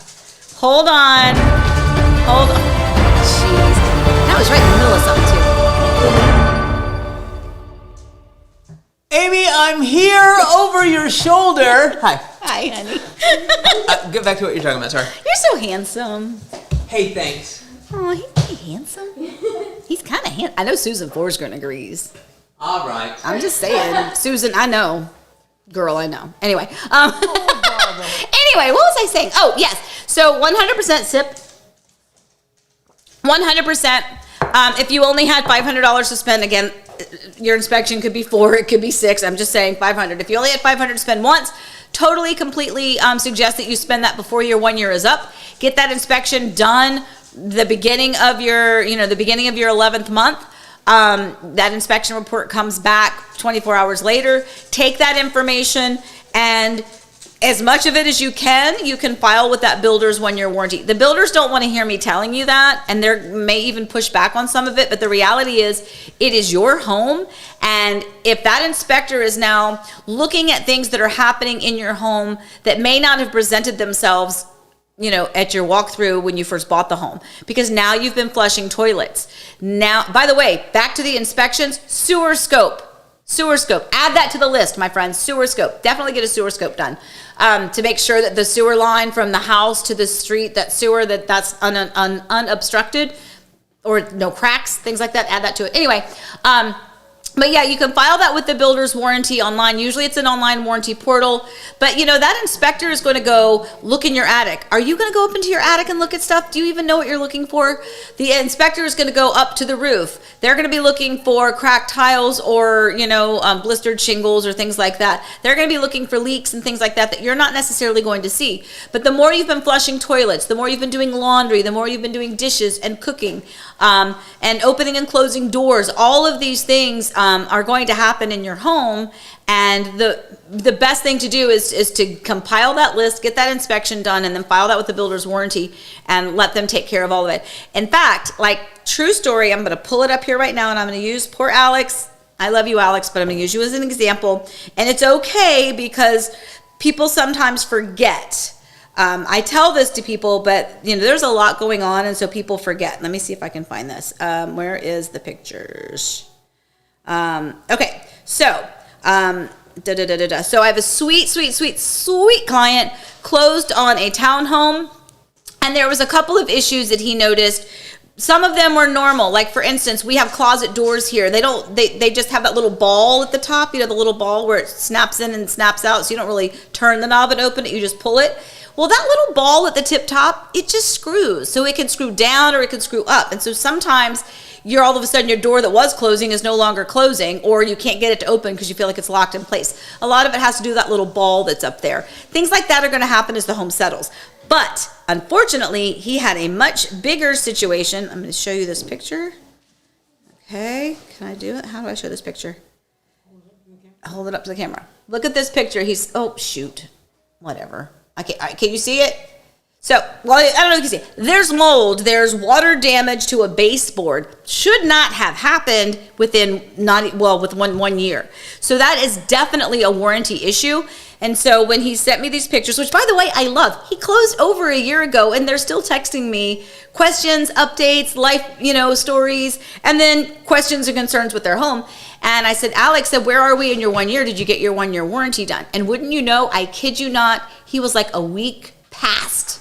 Hold on. Jeez. That was right in the middle of something too. Amy, I'm here over your shoulder. Hi, honey. Get back to what you're talking about, sorry. You're so handsome. Hey, thanks. Oh, he's handsome. He's kind of handsome. I know Susan Forsgren agrees. All right. I'm just saying. Susan, I know. Girl, I know. Anyway. Anyway, what was I saying? Oh, yes. So 100% SIP. 100%. If you only had $500 to spend, again, your inspection could be 4, it could be 6. I'm just saying 500. If you only had 500 to spend once, totally, completely suggest that you spend that before your 1 year is up. Get that inspection done the beginning of your 11th month. That inspection report comes back 24 hours later. Take that information and as much of it as you can file with that builder's 1 year warranty. The builders don't want to hear me telling you that, and they may even push back on some of it, but the reality is it is your home, and if that inspector is now looking at things that are happening in your home that may not have presented themselves at your walkthrough when you first bought the home, because now you've been flushing toilets. Now, by the way, back to the inspections, sewer scope. Add that to the list, my friends. Sewer scope. Definitely get a sewer scope done to make sure that the sewer line from the house to the street, that sewer, that's unobstructed or no cracks, things like that. Add that to it. Anyway, But yeah, you can file that with the builder's warranty online. Usually it's an online warranty portal. But you know, that inspector is going to go look in your attic. Are you going to go up into your attic and look at stuff? Do you even know what you're looking for? The inspector is going to go up to the roof. They're going to be looking for cracked tiles or, you know, blistered shingles or things like that. They're going to be looking for leaks and things like that that you're not necessarily going to see. But the more you've been flushing toilets, the more you've been doing laundry, the more you've been doing dishes and cooking, and opening and closing doors, all of these things are going to happen in your home. And the best thing to do is to compile that list, get that inspection done, and then file that with the builder's warranty and let them take care of all of it. In fact, like, true story, I'm going to pull it up here right now, and I'm going to use poor Alex. I love you, Alex, but I'm going to use you as an example. And it's okay because people sometimes forget. I tell this to people, but you know, there's a lot going on, and so people forget. Let me see if I can find this. Where is the pictures? Okay, so so I have a sweet client closed on a townhome, and there was a couple of issues that he noticed. Some of them were normal. Like, for instance, we have closet doors here. They just have that little ball at the top, you know, the little ball where it snaps in and snaps out, so you don't really turn the knob and open it, you just pull it. Well, that little ball at the tip top, it just screws. So it can screw down or it can screw up. And so sometimes you're all of a sudden your door that was closing is no longer closing, or you can't get it to open because you feel like it's locked in place. A lot of it has to do with that little ball that's up there. Things like that are going to happen as the home settles. But unfortunately, he had a much bigger situation. I'm going to show you this picture. Okay, can I do it? How do I show this picture? Hold it up to the camera. Look at this picture. Oh, shoot. Whatever. Okay, can you see it? So, well, I don't know if you can see it. There's mold. There's water damage to a baseboard. Should not have happened within with one year. So that is definitely a warranty issue. And so when he sent me these pictures, which by the way, I love, he closed over a year ago and they're still texting me questions, updates, life, you know, stories, and then questions and concerns with their home. And I said, Alex said, where are we in your 1 year? Did you get your 1 year warranty done? And wouldn't you know, I kid you not, he was like a week past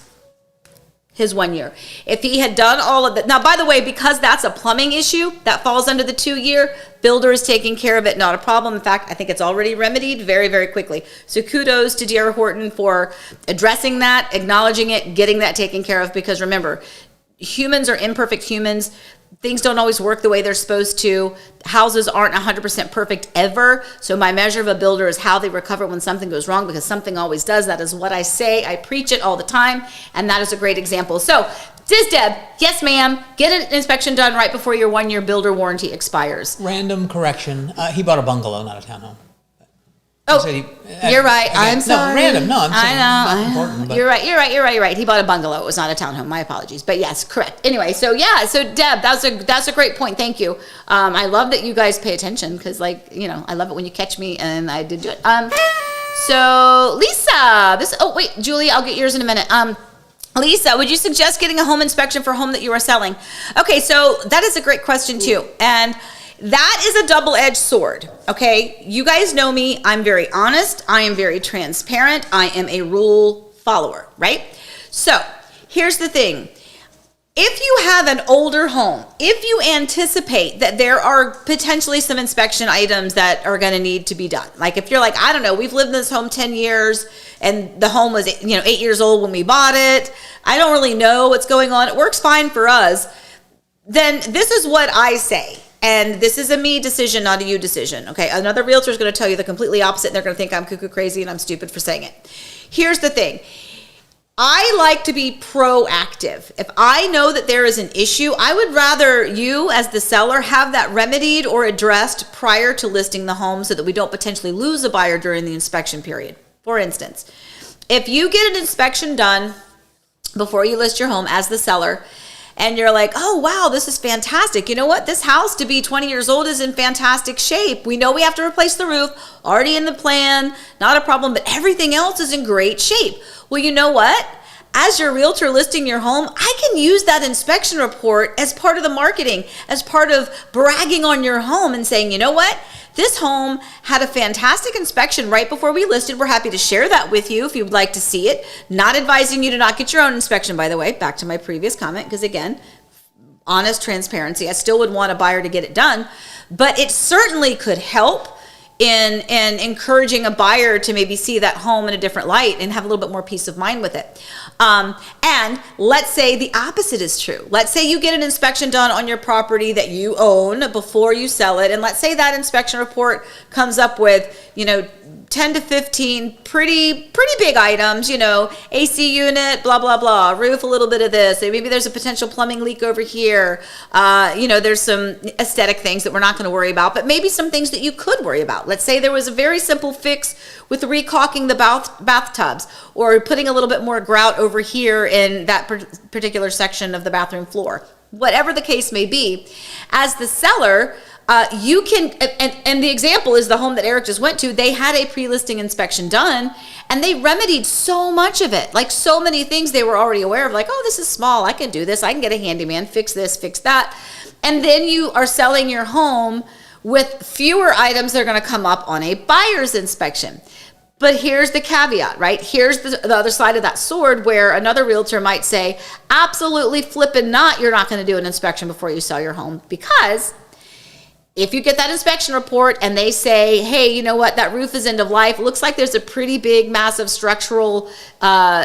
his 1 year. If he had done all of that. Now, by the way, because that's a plumbing issue that falls under the 2 year, builder is taking care of it, not a problem. In fact, I think it's already remedied very, very quickly. So kudos to D.R. Horton for addressing that, acknowledging it, getting that taken care of, because remember, humans are imperfect humans. Things don't always work the way they're supposed to. Houses aren't 100% perfect ever. So my measure of a builder is how they recover when something goes wrong, because something always does. That is what I say. I preach it all the time. And that is a great example. So, Diz Deb, yes, ma'am. Get an inspection done right before your 1 year builder warranty expires. Random correction. He bought a bungalow, not a townhome. Oh, you're right. I'm sorry. No, random. No, I'm saying I know. important. But. You're right. He bought a bungalow. It was not a townhome. My apologies. But yes, correct. Anyway, so yeah, so Deb, that's a great point. Thank you. I love that you guys pay attention, because, like, you know, I love it when you catch me, and I did do it. So Lisa, Julie, I'll get yours in a minute. Lisa, would you suggest getting a home inspection for a home that you are selling? Okay, so that is a great question too. And that is a double-edged sword, okay? You guys know me. I'm very honest. I am very transparent. I am a rule follower, right? So here's the thing. If you have an older home, if you anticipate that there are potentially some inspection items that are going to need to be done, like if you're like, I don't know, we've lived in this home 10 years and the home was 8 years old when we bought it, I don't really know what's going on, it works fine for us, then this is what I say. And this is a me decision, not a you decision, okay? Another realtor is going to tell you the completely opposite, and they're going to think I'm cuckoo crazy and I'm stupid for saying it. Here's the thing. I like to be proactive. If I know that there is an issue, I would rather you, as the seller, have that remedied or addressed prior to listing the home, so that we don't potentially lose a buyer during the inspection period. For instance, if you get an inspection done before you list your home as the seller, and you're like, oh, wow, this is fantastic. You know what? This house, to be 20 years old, is in fantastic shape. We know we have to replace the roof, already in the plan, not a problem, but everything else is in great shape. Well, you know what? As your realtor listing your home, I can use that inspection report as part of the marketing, as part of bragging on your home and saying, you know what? This home had a fantastic inspection right before we listed. We're happy to share that with you if you'd like to see it. Not advising you to not get your own inspection, by the way, back to my previous comment, because again, honest transparency. I still would want a buyer to get it done, but it certainly could help in encouraging a buyer to maybe see that home in a different light and have a little bit more peace of mind with it. And let's say the opposite is true. Let's say you get an inspection done on your property that you own before you sell it. And let's say that inspection report comes up with, 10 to 15 pretty big items, AC unit, blah, blah, blah, roof, a little bit of this. Maybe there's a potential plumbing leak over here. There's some aesthetic things that we're not going to worry about, but maybe some things that you could worry about. Let's say there was a very simple fix with recaulking the bathtubs or putting a little bit more grout over here in that particular section of the bathroom floor. Whatever the case may be, as the seller, you can, and the example is the home that Eric just went to. They had a pre-listing inspection done and they remedied so much of it, like so many things they were already aware of, like, oh, this is small, I can do this, I can get a handyman, fix this, fix that. And then you are selling your home with fewer items that are going to come up on a buyer's inspection. But here's the caveat, right? Here's the other side of that sword where another realtor might say, absolutely flippin' not, you're not going to do an inspection before you sell your home, because if you get that inspection report and they say, hey, you know what, that roof is end of life, looks like there's a pretty big, massive structural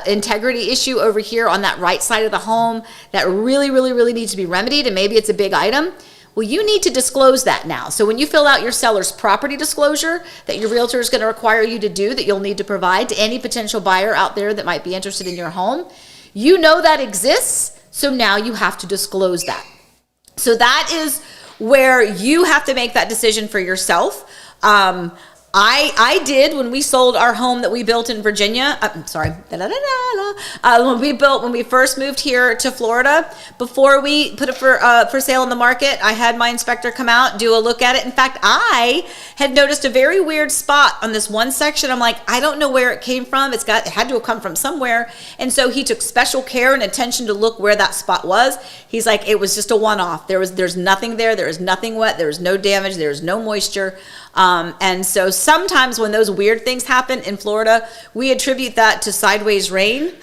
integrity issue over here on that right side of the home that really, really, really needs to be remedied, and maybe it's a big item. Well, you need to disclose that now. So when you fill out your seller's property disclosure that your realtor is going to require you to do, that you'll need to provide to any potential buyer out there that might be interested in your home, you know that exists, so now you have to disclose that. So that is where you have to make that decision for yourself. I did when we sold our home that we built in Virginia. When we first moved here to Florida, before we put it for sale in the market, I had my inspector come out, do a look at it. In fact, I had noticed a very weird spot on this one section. I'm like, I don't know where it came from. It had to have come from somewhere. And so he took special care and attention to look where that spot was. He's like, it was just a one-off. There's nothing there. There is nothing wet. There is no damage. There is no moisture. And so sometimes when those weird things happen in Florida, we attribute that to sideways rain.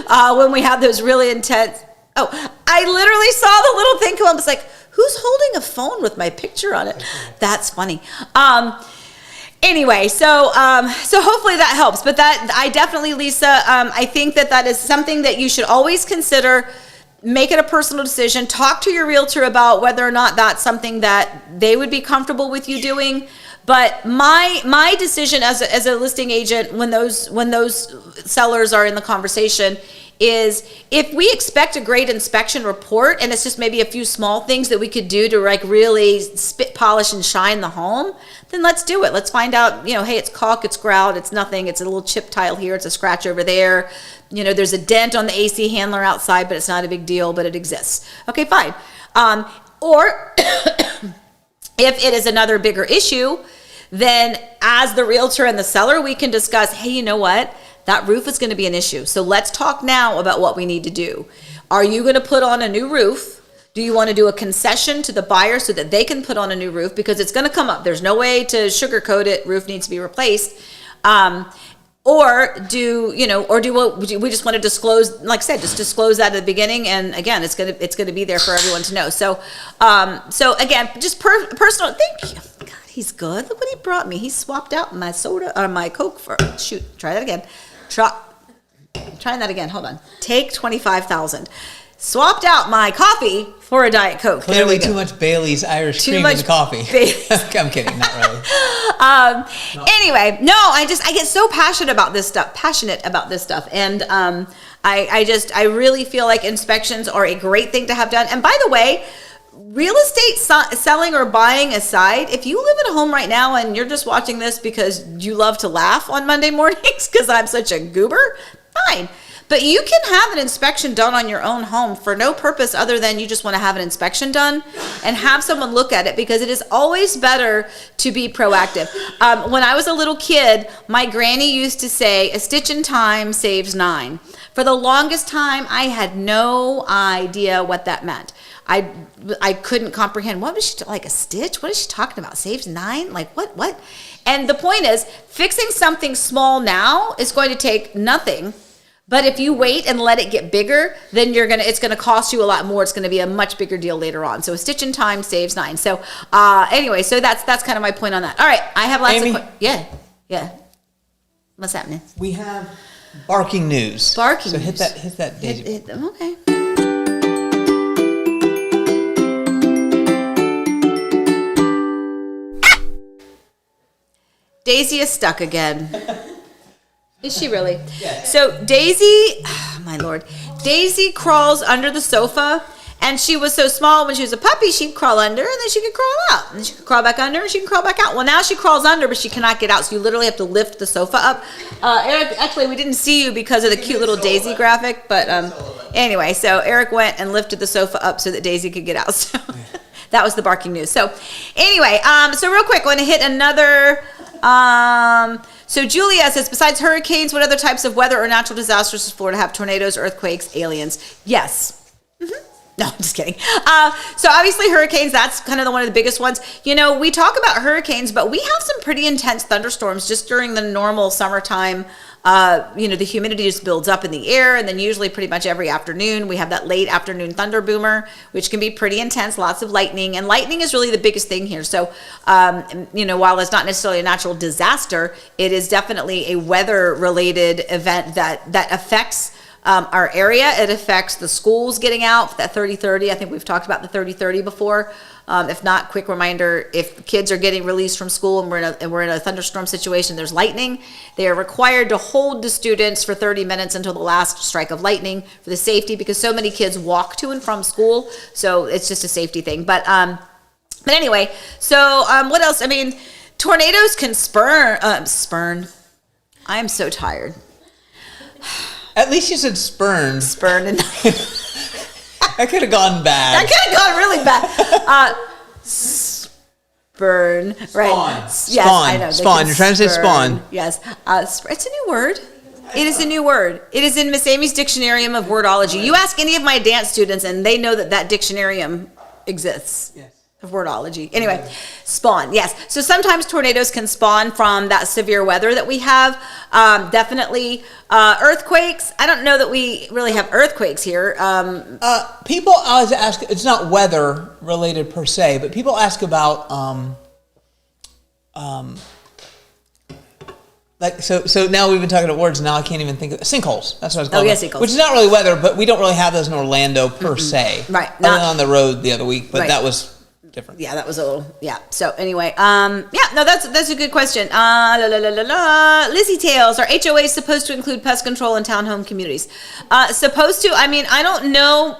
When we have those really intense, I literally saw the little thing come up. It's like, who's holding a phone with my picture on it? That's funny. Anyway, so hopefully that helps. But that, I definitely, Lisa, I think that is something that you should always consider. Make it a personal decision. Talk to your realtor about whether or not that's something that they would be comfortable with you doing. But my decision as a listing agent when those sellers are in the conversation is, if we expect a great inspection report and it's just maybe a few small things that we could do to like really spit polish and shine the home, then let's do it. Let's find out, hey, it's caulk, it's grout, it's nothing, it's a little chip tile here, it's a scratch over there. There's a dent on the AC handler outside, but it's not a big deal, but it exists. Okay, fine. Or if it is another bigger issue, then as the realtor and the seller, we can discuss, hey, you know what? That roof is going to be an issue. So let's talk now about what we need to do. Are you going to put on a new roof? Do you want to do a concession to the buyer so that they can put on a new roof? Because it's going to come up. There's no way to sugarcoat it. Roof needs to be replaced. Or do we just want to disclose, like I said, just disclose that at the beginning, and again, it's gonna be there for everyone to know. So again, just personal. Thank you. God, he's good. Look what he brought me. He swapped out my soda or my Coke for. Shoot, try that again. Trying that again. Hold on. Take 25,000. Swapped out my coffee for a Diet Coke. Clearly too much Bailey's Irish cream in the coffee. I'm kidding, not really. Anyway, no, I get so passionate about this stuff. And I really feel like inspections are a great thing to have done. And by the way, real estate selling or buying aside, if you live in a home right now and you're just watching this because you love to laugh on Monday mornings because I'm such a goober, fine. But you can have an inspection done on your own home for no purpose other than you just want to have an inspection done and have someone look at it, because it is always better to be proactive. When I was a little kid, my granny used to say, a stitch in time saves 9. For the longest time, I had no idea what that meant. I couldn't comprehend. What was she, like a stitch? What is she talking about? Saves 9? Like what? And the point is, fixing something small now is going to take nothing But if you wait and let it get bigger, then it's gonna cost you a lot more. It's gonna be a much bigger deal later on. So a stitch in time saves 9. So anyway, so that's kind of my point on that. All right, I have lots Amy? of yeah. What's happening? We have barking news. Barking so news. hit that Daisy. Okay. Daisy is stuck again. Is she really? Yes. So Daisy, my Lord, Daisy crawls under the sofa, and she was so small when she was a puppy, she'd crawl under, and then she could crawl out, and then she could crawl back under, and she can crawl back out. Well, now she crawls under, but she cannot get out, so you literally have to lift the sofa up. Eric, actually, we didn't see you because of the cute little Daisy graphic, but anyway, so Eric went and lifted the sofa up so that Daisy could get out. So that was the barking news. So anyway, so real quick, I want to hit another. So Julia says, besides hurricanes, what other types of weather or natural disasters does Florida have? Tornadoes, earthquakes, aliens? Yes. No, I'm just kidding. So obviously hurricanes, that's kind of one of the biggest ones. You know, we talk about hurricanes, but we have some pretty intense thunderstorms just during the normal summertime. You know, the humidity just builds up in the air, and then usually pretty much every afternoon we have that late afternoon thunder boomer, which can be pretty intense, lots of lightning, and lightning is really the biggest thing here. So, you know, while it's not necessarily a natural disaster, it is definitely a weather-related event that affects our area. It affects the schools getting out, that 30-30. I think we've talked about the 30-30 before. If not, quick reminder, if kids are getting released from school and we're in a thunderstorm situation, there's lightning, they are required to hold the students for 30 minutes until the last strike of lightning for the safety, because so many kids walk to and from school. So it's just a safety thing. But anyway, so what else? I mean, tornadoes can spurn. I am so tired. At least you said spurned. Spurn and That could have gone bad. that could have gone really bad. Spurn, right? Spawn. Yes, I know. Spawn. You're trying to say spawn. Yes, it's a new word. It is a new word. It is in Miss Amy's Dictionarium of Wordology. You ask any of my dance students, and they know that Dictionarium exists. Yes. Of wordology. Anyway, spawn. Yes. So sometimes tornadoes can spawn from that severe weather that we have. Definitely earthquakes. I don't know that we really have earthquakes here. People always ask, it's not weather related per se, but people ask about like so now we've been talking about words, now I can't even think of sinkholes. That's what I was calling yeah, them. sinkholes. Which is not really weather, but we don't really have those in Orlando per se. Right. Other than on the road the other week, but Right. that was different. Yeah, that was a little, yeah. So anyway, that's a good question. Lizzie Tales, are HOAs supposed to include pest control in townhome communities? Supposed to, I mean, I don't know,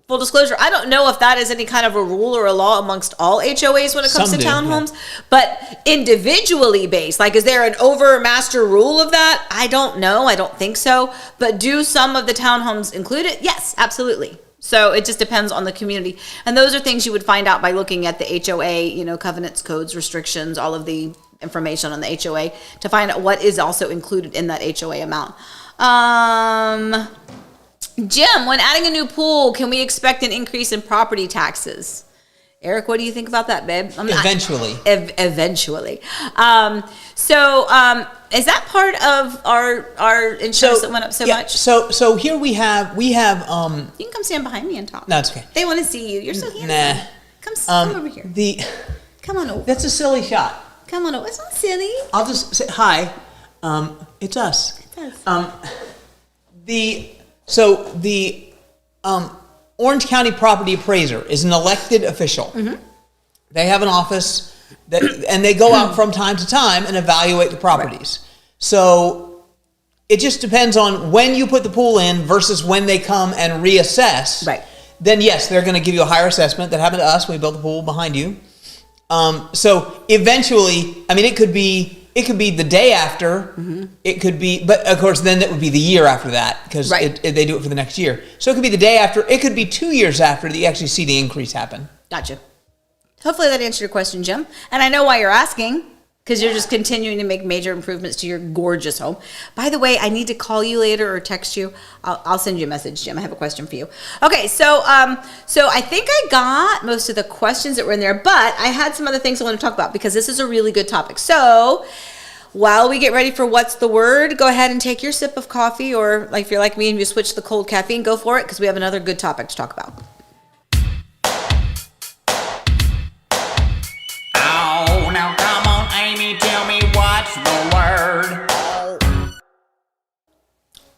full disclosure, I don't know if that is any kind of a rule or a law amongst all HOAs when it comes Some to do, townhomes, but individually based, like, is there an overmaster rule of that? I don't know. I don't think so. But do some of the townhomes include it? Yes, absolutely. So it just depends on the community. And those are things you would find out by looking at the HOA, you know, covenants, codes, restrictions, all of the information on the HOA to find out what is also included in that HOA amount. Jim, when adding a new pool, can we expect an increase in property taxes? Eric, what do you think about that, babe? Eventually. Eventually. Is that part of our insurance that went up so much? So here we have You can come stand behind me and talk. No, it's okay. They want to see you. You're so handsome. Nah. Come over here. Come on over. That's a silly shot. Come on over. It's not silly. I'll just say hi. It's us. It's us. The Orange County Property Appraiser is an elected official. Mm-hmm. They have an office and they go out from time to time and evaluate the properties. Right. So it just depends on when you put the pool in versus when they come and reassess. Right. Then yes, they're going to give you a higher assessment. That happened to us when we built the pool behind you. So eventually, I mean, it could be the day after. Mm-hmm. It could be, but of course, then it would be the year after that because they do it for the next year. So it could be the day after. It could be 2 years after that you actually see the increase happen. Gotcha. Hopefully that answered your question, Jim. And I know why you're asking, because you're just continuing to make major improvements to your gorgeous home. By the way, I need to call you later or text you. I'll send you a message, Jim. I have a question for you. Okay, so I think I got most of the questions that were in there, but I had some other things I want to talk about because this is a really good topic. So while we get ready for What's the Word, go ahead and take your sip of coffee, or like if you're like me and you switch to the cold caffeine, go for it, because we have another good topic to talk about. Oh, now come on, Amy, tell me what's the word.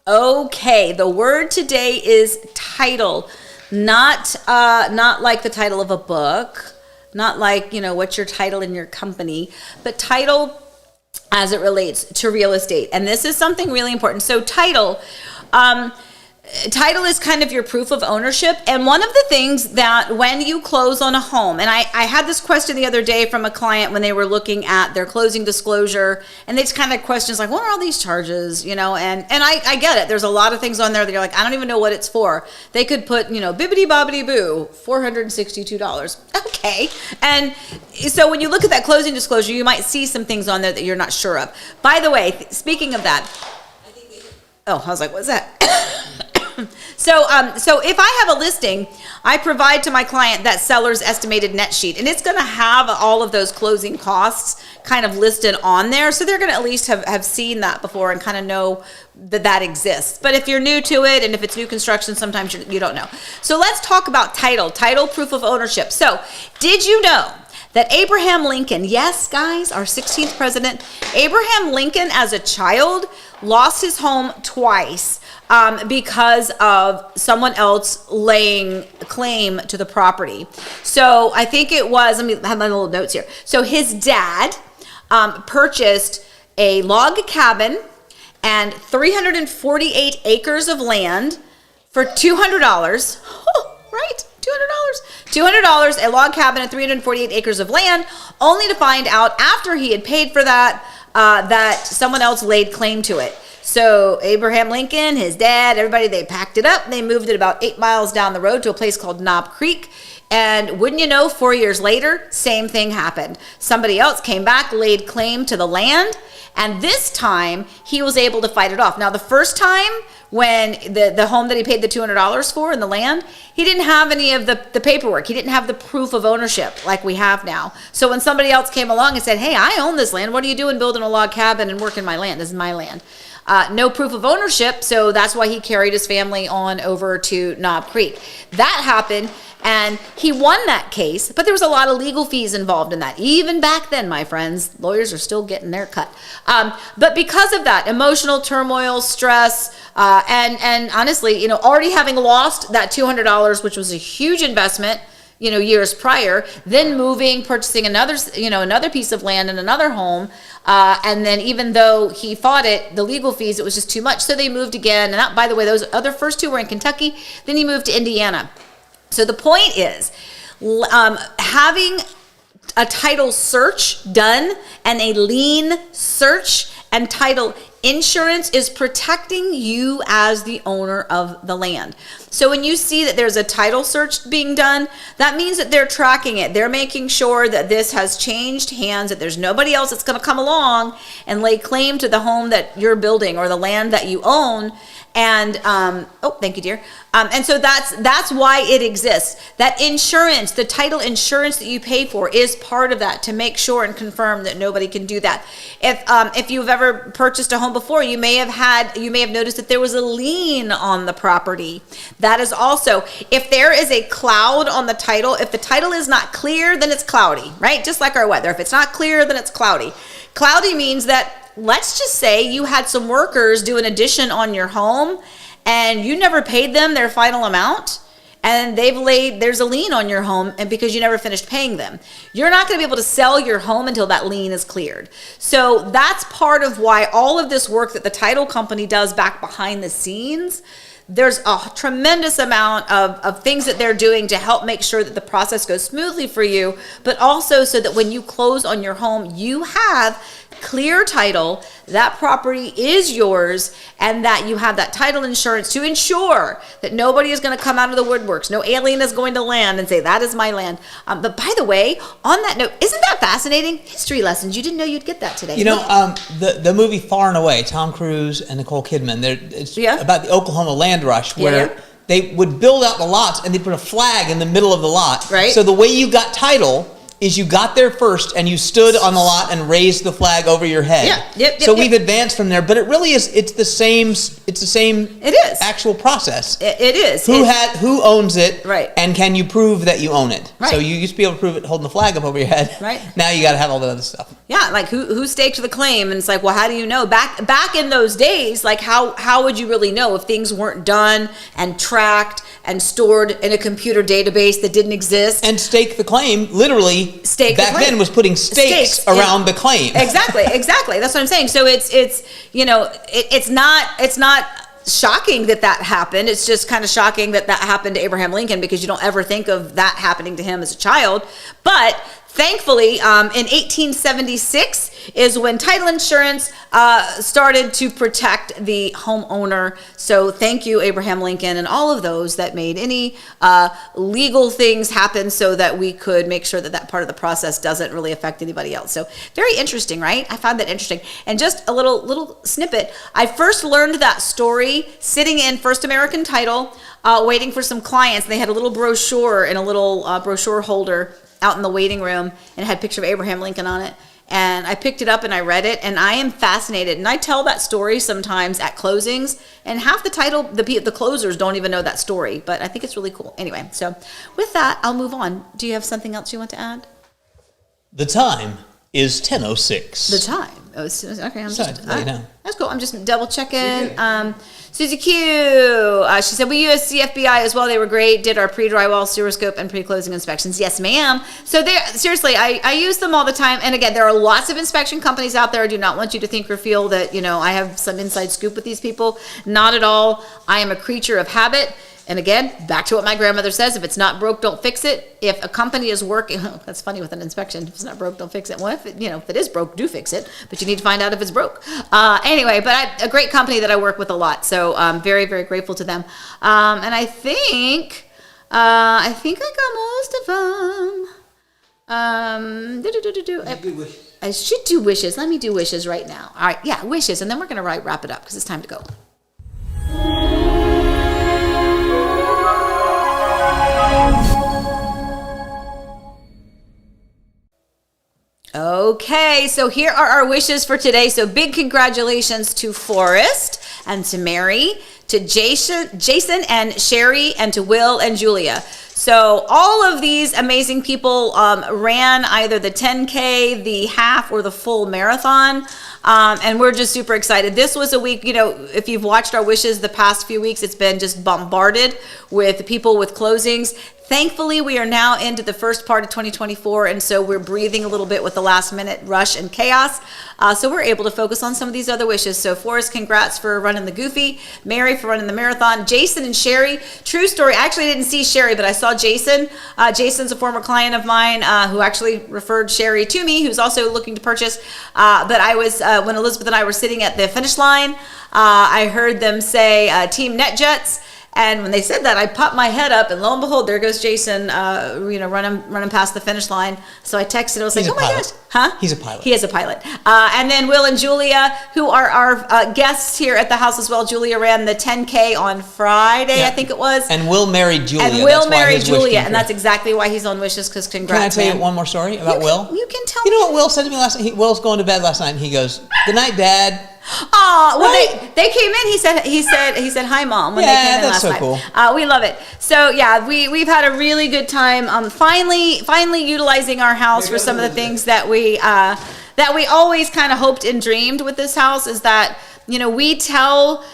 Okay, the word today is title. Not like the title of a book, not like, what's your title in your company, but title as it relates to real estate. And this is something really important. So title is kind of your proof of ownership. And one of the things that when you close on a home, and I had this question the other day from a client when they were looking at their closing disclosure, and they just kind of questions like, what are all these charges, and I get it. There's a lot of things on there that you're like, I don't even know what it's for. They could put, bibbity bobbity boo, $462. Okay. And so when you look at that closing disclosure, you might see some things on there that you're not sure of. By the way, speaking of that, I was like, what's that? So if I have a listing, I provide to my client that seller's estimated net sheet, and it's going to have all of those closing costs kind of listed on there. So they're going to at least have seen that before and kind of know that exists. But if you're new to it, and if it's new construction, sometimes you don't know. So let's talk about title proof of ownership. So did you know that Abraham Lincoln, yes, guys, our 16th president, Abraham Lincoln as a child lost his home twice because of someone else laying claim to the property. So I think it was, let me have my little notes here. So his dad purchased a log cabin and 348 acres of land for $200. Oh, right? $200, a log cabin and 348 acres of land, only to find out after he had paid for that, that someone else laid claim to it. So Abraham Lincoln, his dad, everybody, they packed it up. They moved it about 8 miles down the road to a place called Knob Creek. And wouldn't you know, 4 years later, same thing happened. Somebody else came back, laid claim to the land, and this time he was able to fight it off. Now, the first time when the home that he paid the $200 for in the land, he didn't have any of the paperwork. He didn't have the proof of ownership like we have now. So when somebody else came along and said, hey, I own this land. What are you doing building a log cabin and working my land? This is my land. No proof of ownership, so that's why he carried his family on over to Knob Creek. That happened, and he won that case, but there was a lot of legal fees involved in that. Even back then, my friends, lawyers are still getting their cut. But because of that, emotional turmoil, stress, and honestly, already having lost that $200, which was a huge investment, years prior, then moving, purchasing another piece of land and another home. And then even though he fought it, the legal fees, it was just too much. So they moved again. And that, by the way, those other first two were in Kentucky. Then he moved to Indiana. So the point is, having a title search done and a lien search and title insurance is protecting you as the owner of the land. So when you see that there's a title search being done, that means that they're tracking it. They're making sure that this has changed hands, that there's nobody else that's going to come along and lay claim to the home that you're building or the land that you own. And, thank you, dear. And so that's why it exists. That insurance, the title insurance that you pay for is part of that, to make sure and confirm that nobody can do that. If you've ever purchased a home before, you may have noticed that there was a lien on the property. That is also, if there is a cloud on the title, if the title is not clear, then it's cloudy, right? Just like our weather. If it's not clear, then it's cloudy. Cloudy means that, let's just say you had some workers do an addition on your home and you never paid them their final amount, and there's a lien on your home, and because you never finished paying them, you're not going to be able to sell your home until that lien is cleared. So that's part of why all of this work that the title company does back behind the scenes, there's a tremendous amount of things that they're doing to help make sure that the process goes smoothly for you, but also so that when you close on your home, you have clear title, that property is yours, and that you have that title insurance to ensure that nobody is going to come out of the woodworks. No alien is going to land and say, that is my land. But by the way, on that note, isn't that fascinating? History lessons. You didn't know you'd get that today. The movie Far and Away, Tom Cruise and Nicole Kidman, it's about the Oklahoma land rush where they would build out the lots and they put a flag in the middle of the lot. Right. So the way you got title is you got there first and you stood on the lot and raised the flag over your head. Yep. So we've advanced from there, but it really is. It's the same. It is actual process. It is. Who owns it? Right. And can you prove that you own it? Right. So you used to be able to prove it holding the flag up over your head. Right. Now you got to have all the other stuff. Yeah, like who staked the claim, and it's like, well, how do you know? Back in those days, like how would you really know if things weren't done and tracked and stored in a computer database that didn't exist? And stake the claim, literally. Back then was putting stakes around the claim. Exactly. That's what I'm saying. So it's not shocking that happened. It's just kind of shocking that happened to Abraham Lincoln, because you don't ever think of that happening to him as a child. But thankfully, in 1876 is when title insurance started to protect the homeowner. So thank you, Abraham Lincoln, and all of those that made any legal things happen so that we could make sure that part of the process doesn't really affect anybody else. So very interesting, right? I found that interesting. And just a little snippet. I first learned that story sitting in First American Title, waiting for some clients. They had a little brochure in a little brochure holder out in the waiting room, and it had a picture of Abraham Lincoln on it. And I picked it up and I read it, and I am fascinated. And I tell that story sometimes at closings, and half the closers don't even know that story, but I think it's really cool. Anyway, so with that, I'll move on. Do you have something else you want to add? The time is 10:06. The time. Oh, okay. That's cool. I'm just double checking. Susie Q. She said, we used CFBI as well. They were great. Did our pre-drywall, sewer scope, and pre-closing inspections. Yes, ma'am. So seriously, I use them all the time. And again, there are lots of inspection companies out there. I do not want you to think or feel that, I have some inside scoop with these people. Not at all. I am a creature of habit. And again, back to what my grandmother says, if it's not broke, don't fix it. If a company is working, that's funny with an inspection, if it's not broke, don't fix it. Well, if it is broke, do fix it, but you need to find out if it's broke. Anyway, but a great company that I work with a lot, so I'm very, very grateful to them. And I think I got most of them. I should do wishes. Let me do wishes right now. All right, yeah, wishes, and then we're going to wrap it up because it's time to go. Okay, so here are our wishes for today. So big congratulations to Forrest and to Mary, to Jason and Sherry, and to Will and Julia. So all of these amazing people ran either the 10K, the half, or the full marathon. And we're just super excited. This was a week, if you've watched our wishes the past few weeks, it's been just bombarded with people with closings. Thankfully, we are now into the first part of 2024, and so we're breathing a little bit with the last minute rush and chaos. So we're able to focus on some of these other wishes. So Forrest, congrats for running the Goofy. Mary for running the marathon. Jason and Sherry, true story. I actually didn't see Sherry, but I saw Jason. Jason's a former client of mine who actually referred Sherry to me, who's also looking to purchase. But I was, when Elizabeth and I were sitting at the finish line, I heard them say Team NetJets. And when they said that, I popped my head up, and lo and behold, there goes Jason, running past the finish line. So I texted. I was like, "Oh my gosh, huh?" He's a pilot. He is a pilot. And then Will and Julia, who are our guests here at the house as well. Julia ran the 10K on Friday, I think it was. And Will married Julia. And Will married Julia, and that's exactly why he's on wishes. Because congrats. Can I tell you one more story about Will? You can tell me. You know what Will said to me last night? Will's going to bed last night, and he goes, "Good night, Dad." Oh, well, right? they came in. He said hi, Mom, when they came in last night. Yeah, that's so cool. We love it. So yeah, we've had a really good time. Finally utilizing our house for some of the things that we always kind of hoped and dreamed with this house. Is that we tell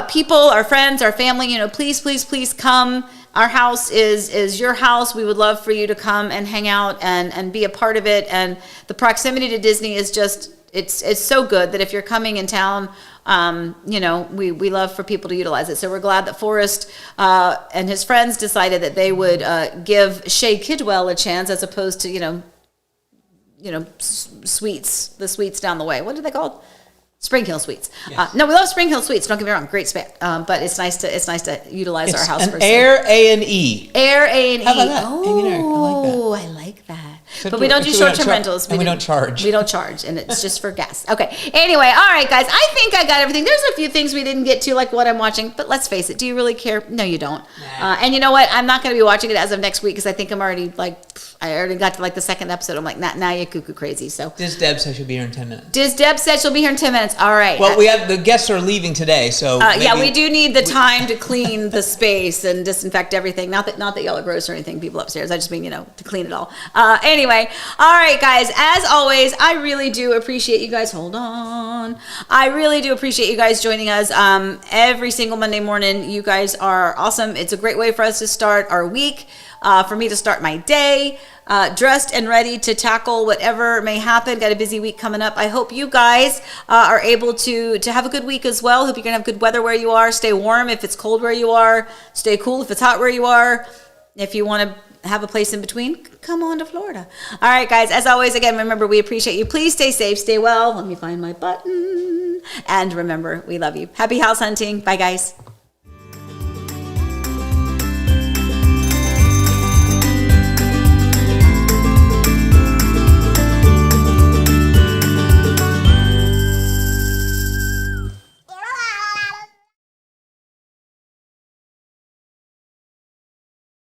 people, our friends, our family, please come. Our house is your house. We would love for you to come and hang out and be a part of it. And the proximity to Disney is just. It's so good that if you're coming in town, we love for people to utilize it. So we're glad that Forrest and his friends decided that they would give Shea Kidwell a chance as opposed to, Sweets, the Sweets down the way. What are they called? Spring Hill Suites. Yes. No, we love Spring Hill Suites. Don't get me wrong, great spec. But it's nice to utilize our house. It's Air A&E. Air A&E. How about that? Oh, I like that. But we don't do short-term rentals. We don't charge. We don't charge, and it's just for guests. Okay. Anyway, all right, guys. I think I got everything. There's a few things we didn't get to, like what I'm watching. But let's face it. Do you really care? No, you don't. Nah. And you know what? I'm not going to be watching it as of next week because I think I'm already I already got to like the second episode. I'm like, now you're cuckoo crazy. So Deb says she'll be here in 10 minutes. Deb said she'll be here in 10 minutes. All right. Well, we have the guests are leaving today, so Yeah, maybe- we do need the time to clean the space and disinfect everything. Not that y'all are gross or anything, people upstairs. I just mean, to clean it all. Anyway, all right, guys. As always, I really do appreciate you guys. Hold on. I really do appreciate you guys joining us every single Monday morning. You guys are awesome. It's a great way for us to start our week. For me to start my day, dressed and ready to tackle whatever may happen. Got a busy week coming up. I hope you guys are able to have a good week as well. Hope you're gonna have good weather where you are. Stay warm if it's cold where you are. Stay cool if it's hot where you are. If you want to have a place in between, come on to Florida. All right, guys. As always, again, remember we appreciate you. Please stay safe, stay well. Let me find my button. And remember, we love you. Happy house hunting. Bye, guys.